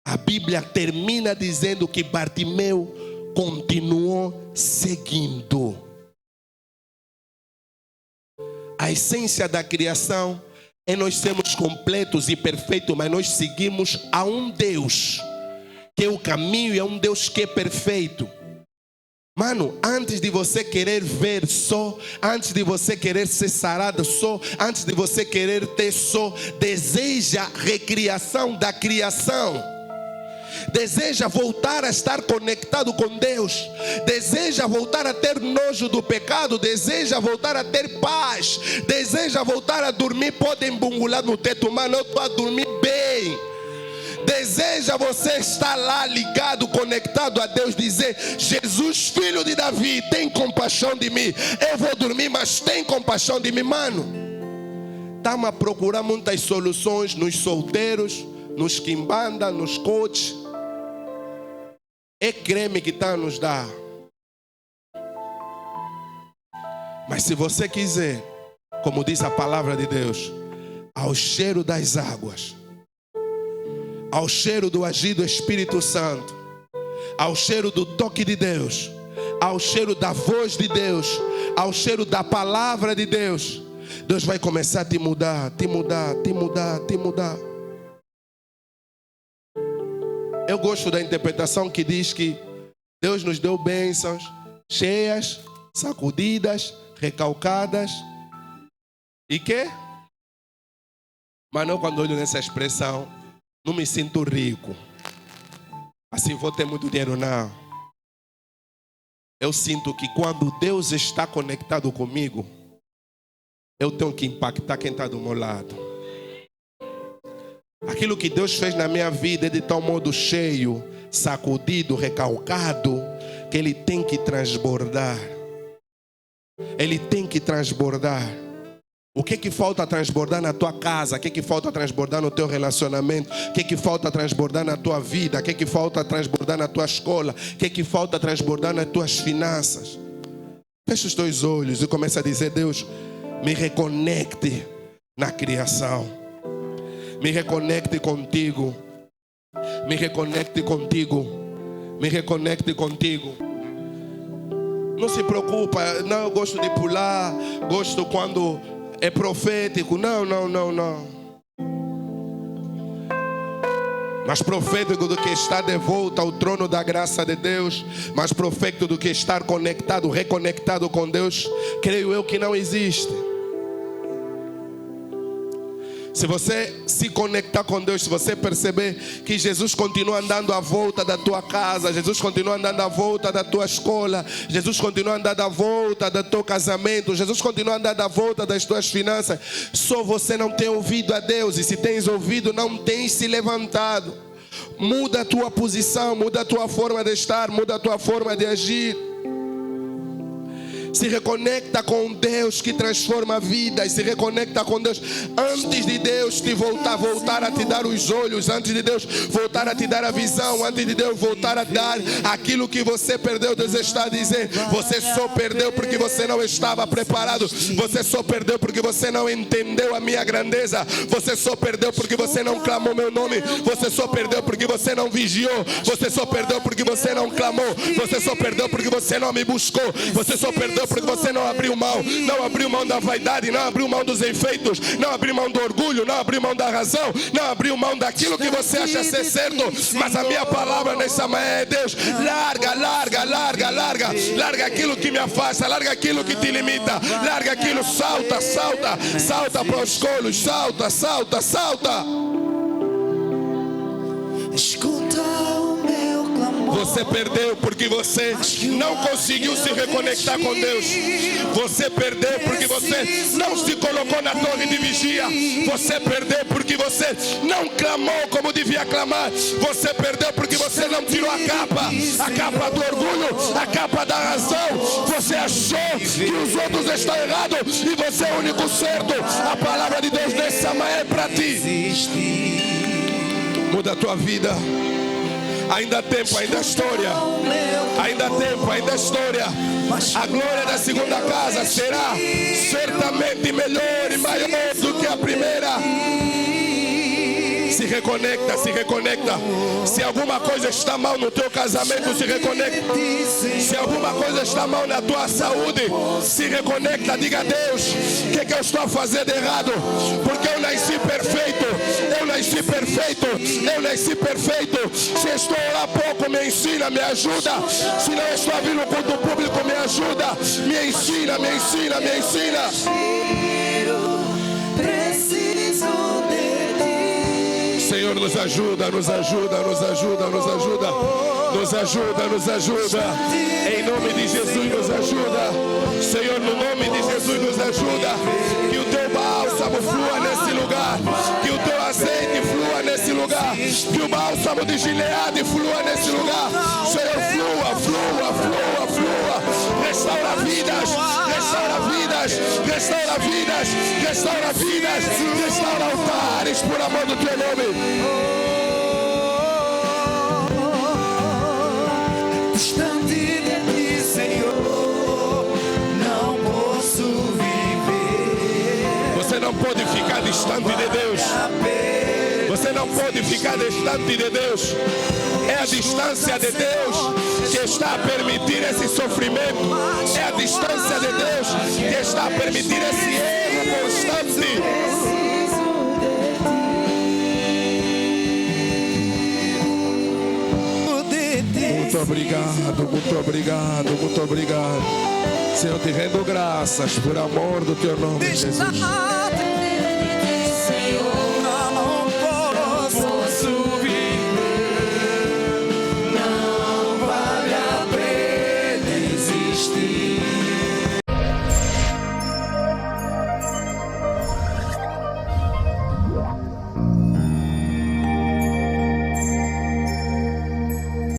a Bíblia termina dizendo que Bartimeu continuou seguindo. A essência da criação é nós sermos completos e perfeitos, mas nós seguimos a um Deus que é o caminho e a um Deus que é perfeito. Mano, antes de você querer ver só, antes de você querer ser sarado só, antes de você querer ter só, deseja recriação da criação. Deseja voltar a estar conectado com Deus. Deseja voltar a ter nojo do pecado. Deseja voltar a ter paz. Deseja voltar a dormir. Pode embungular no teto, mano, eu estou a dormir bem. Deseja você estar lá ligado, conectado a Deus, dizer: Jesus, filho de Davi, tem compaixão de mim. Eu vou dormir, mas tem compaixão de mim, mano. Estamos a procurar muitas soluções nos solteiros, nos quimbanda, nos coaches. É creme que está a nos dar. Mas se você quiser, como diz a palavra de Deus, ao cheiro das águas, ao cheiro do agir do Espírito Santo, ao cheiro do toque de Deus, ao cheiro da voz de Deus, ao cheiro da palavra de Deus, Deus vai começar a te mudar, te mudar, te mudar, te mudar. Eu gosto da interpretação que diz que Deus nos deu bênçãos cheias, sacudidas, recalcadas e quê? Mas não, quando olho nessa expressão, não me sinto rico. Assim, vou ter muito dinheiro, não. Eu sinto que quando Deus está conectado comigo, eu tenho que impactar quem está do meu lado. Aquilo que Deus fez na minha vida é de tal modo cheio, sacudido, recalcado, que Ele tem que transbordar. Ele tem que transbordar. O que falta transbordar na tua casa? O que falta transbordar no teu relacionamento? O que falta transbordar na tua vida? O que falta transbordar na tua escola? O que falta transbordar nas tuas finanças? Fecha os teus olhos e começa a dizer: Deus, me reconecte na criação. Me reconecte contigo. Me reconecte contigo. Me reconecte contigo. Não se preocupa. Não, eu gosto de pular. Gosto quando é profético. Não. Mais profético do que estar de volta ao trono da graça de Deus, mais profético do que estar conectado, reconectado com Deus, creio eu que não existe. Se você se conectar com Deus, se você perceber que Jesus continua andando à volta da tua casa, Jesus continua andando à volta da tua escola, Jesus continua andando à volta do teu casamento, Jesus continua andando à volta das tuas finanças, só você não tem ouvido a Deus. E se tens ouvido, não tens se levantado. Muda a tua posição, muda a tua forma de estar, muda a tua forma de agir. Se reconecta com Deus que transforma vidas. Se reconecta com Deus antes de Deus te voltar a te dar os olhos, antes de Deus voltar a te dar a visão, antes de Deus voltar a dar aquilo que você perdeu. Deus está a dizer: você só perdeu porque você não estava preparado. Você só perdeu porque você não entendeu a minha grandeza. Você só perdeu porque você não clamou meu nome. Você só perdeu porque você não vigiou. Você só perdeu porque você não clamou. Você só perdeu porque você não me buscou. Você só perdeu porque você não abriu mão. Não abriu mão da vaidade, não abriu mão dos enfeitos, não abriu mão do orgulho, não abriu mão da razão, não abriu mão daquilo que você acha ser certo. Mas a minha palavra nessa manhã é: Deus, larga aquilo que me afasta, larga aquilo que te limita, larga aquilo, salta para os colos, salta. Escuta o meu clamor. Você perdeu porque você não conseguiu se reconectar com Deus. Você perdeu porque você não se colocou na torre de vigia. Você perdeu porque você não clamou como devia clamar. Você perdeu porque você não tirou a capa do orgulho, a capa da razão. Você achou que os outros estão errados e você é o único certo. A palavra de Deus nessa manhã é para ti. Muda a tua vida. Ainda há tempo, ainda há história. Ainda há tempo, ainda há história. A glória da segunda casa será certamente melhor e maior do que a primeira. Se reconecta. Se alguma coisa está mal no teu casamento, se reconecta. Se alguma coisa está mal na tua saúde, se reconecta. Diga a Deus: o que eu estou a fazer de errado? Porque eu nasci perfeito. Se estou a orar pouco, me ensina, me ajuda. Se não estou a vir no culto público, me ajuda. Me ensina. Senhor, nos ajuda. Em nome de Jesus, nos ajuda. Senhor, no nome de Jesus, nos ajuda. Que o teu bálsamo bálsamo flua nesse lugar. Que o teu azeite flua nesse lugar. Que o bálsamo de Gileade flua nesse lugar. Senhor, flua, flua, flua, flua. Restaura vidas, restaura vidas, restaura vidas, restaura vidas, restaura altares por amor do teu nome. Distante de ti, Senhor, não posso viver. Você não pode ficar distante de Deus. Você não pode ficar distante de Deus. É a distância de Deus que está a permitir esse sofrimento. É a distância de Deus que está a permitir esse erro constante. Muito obrigado, muito obrigado, muito obrigado. Senhor, te rendo graças por amor do teu nome, Jesus.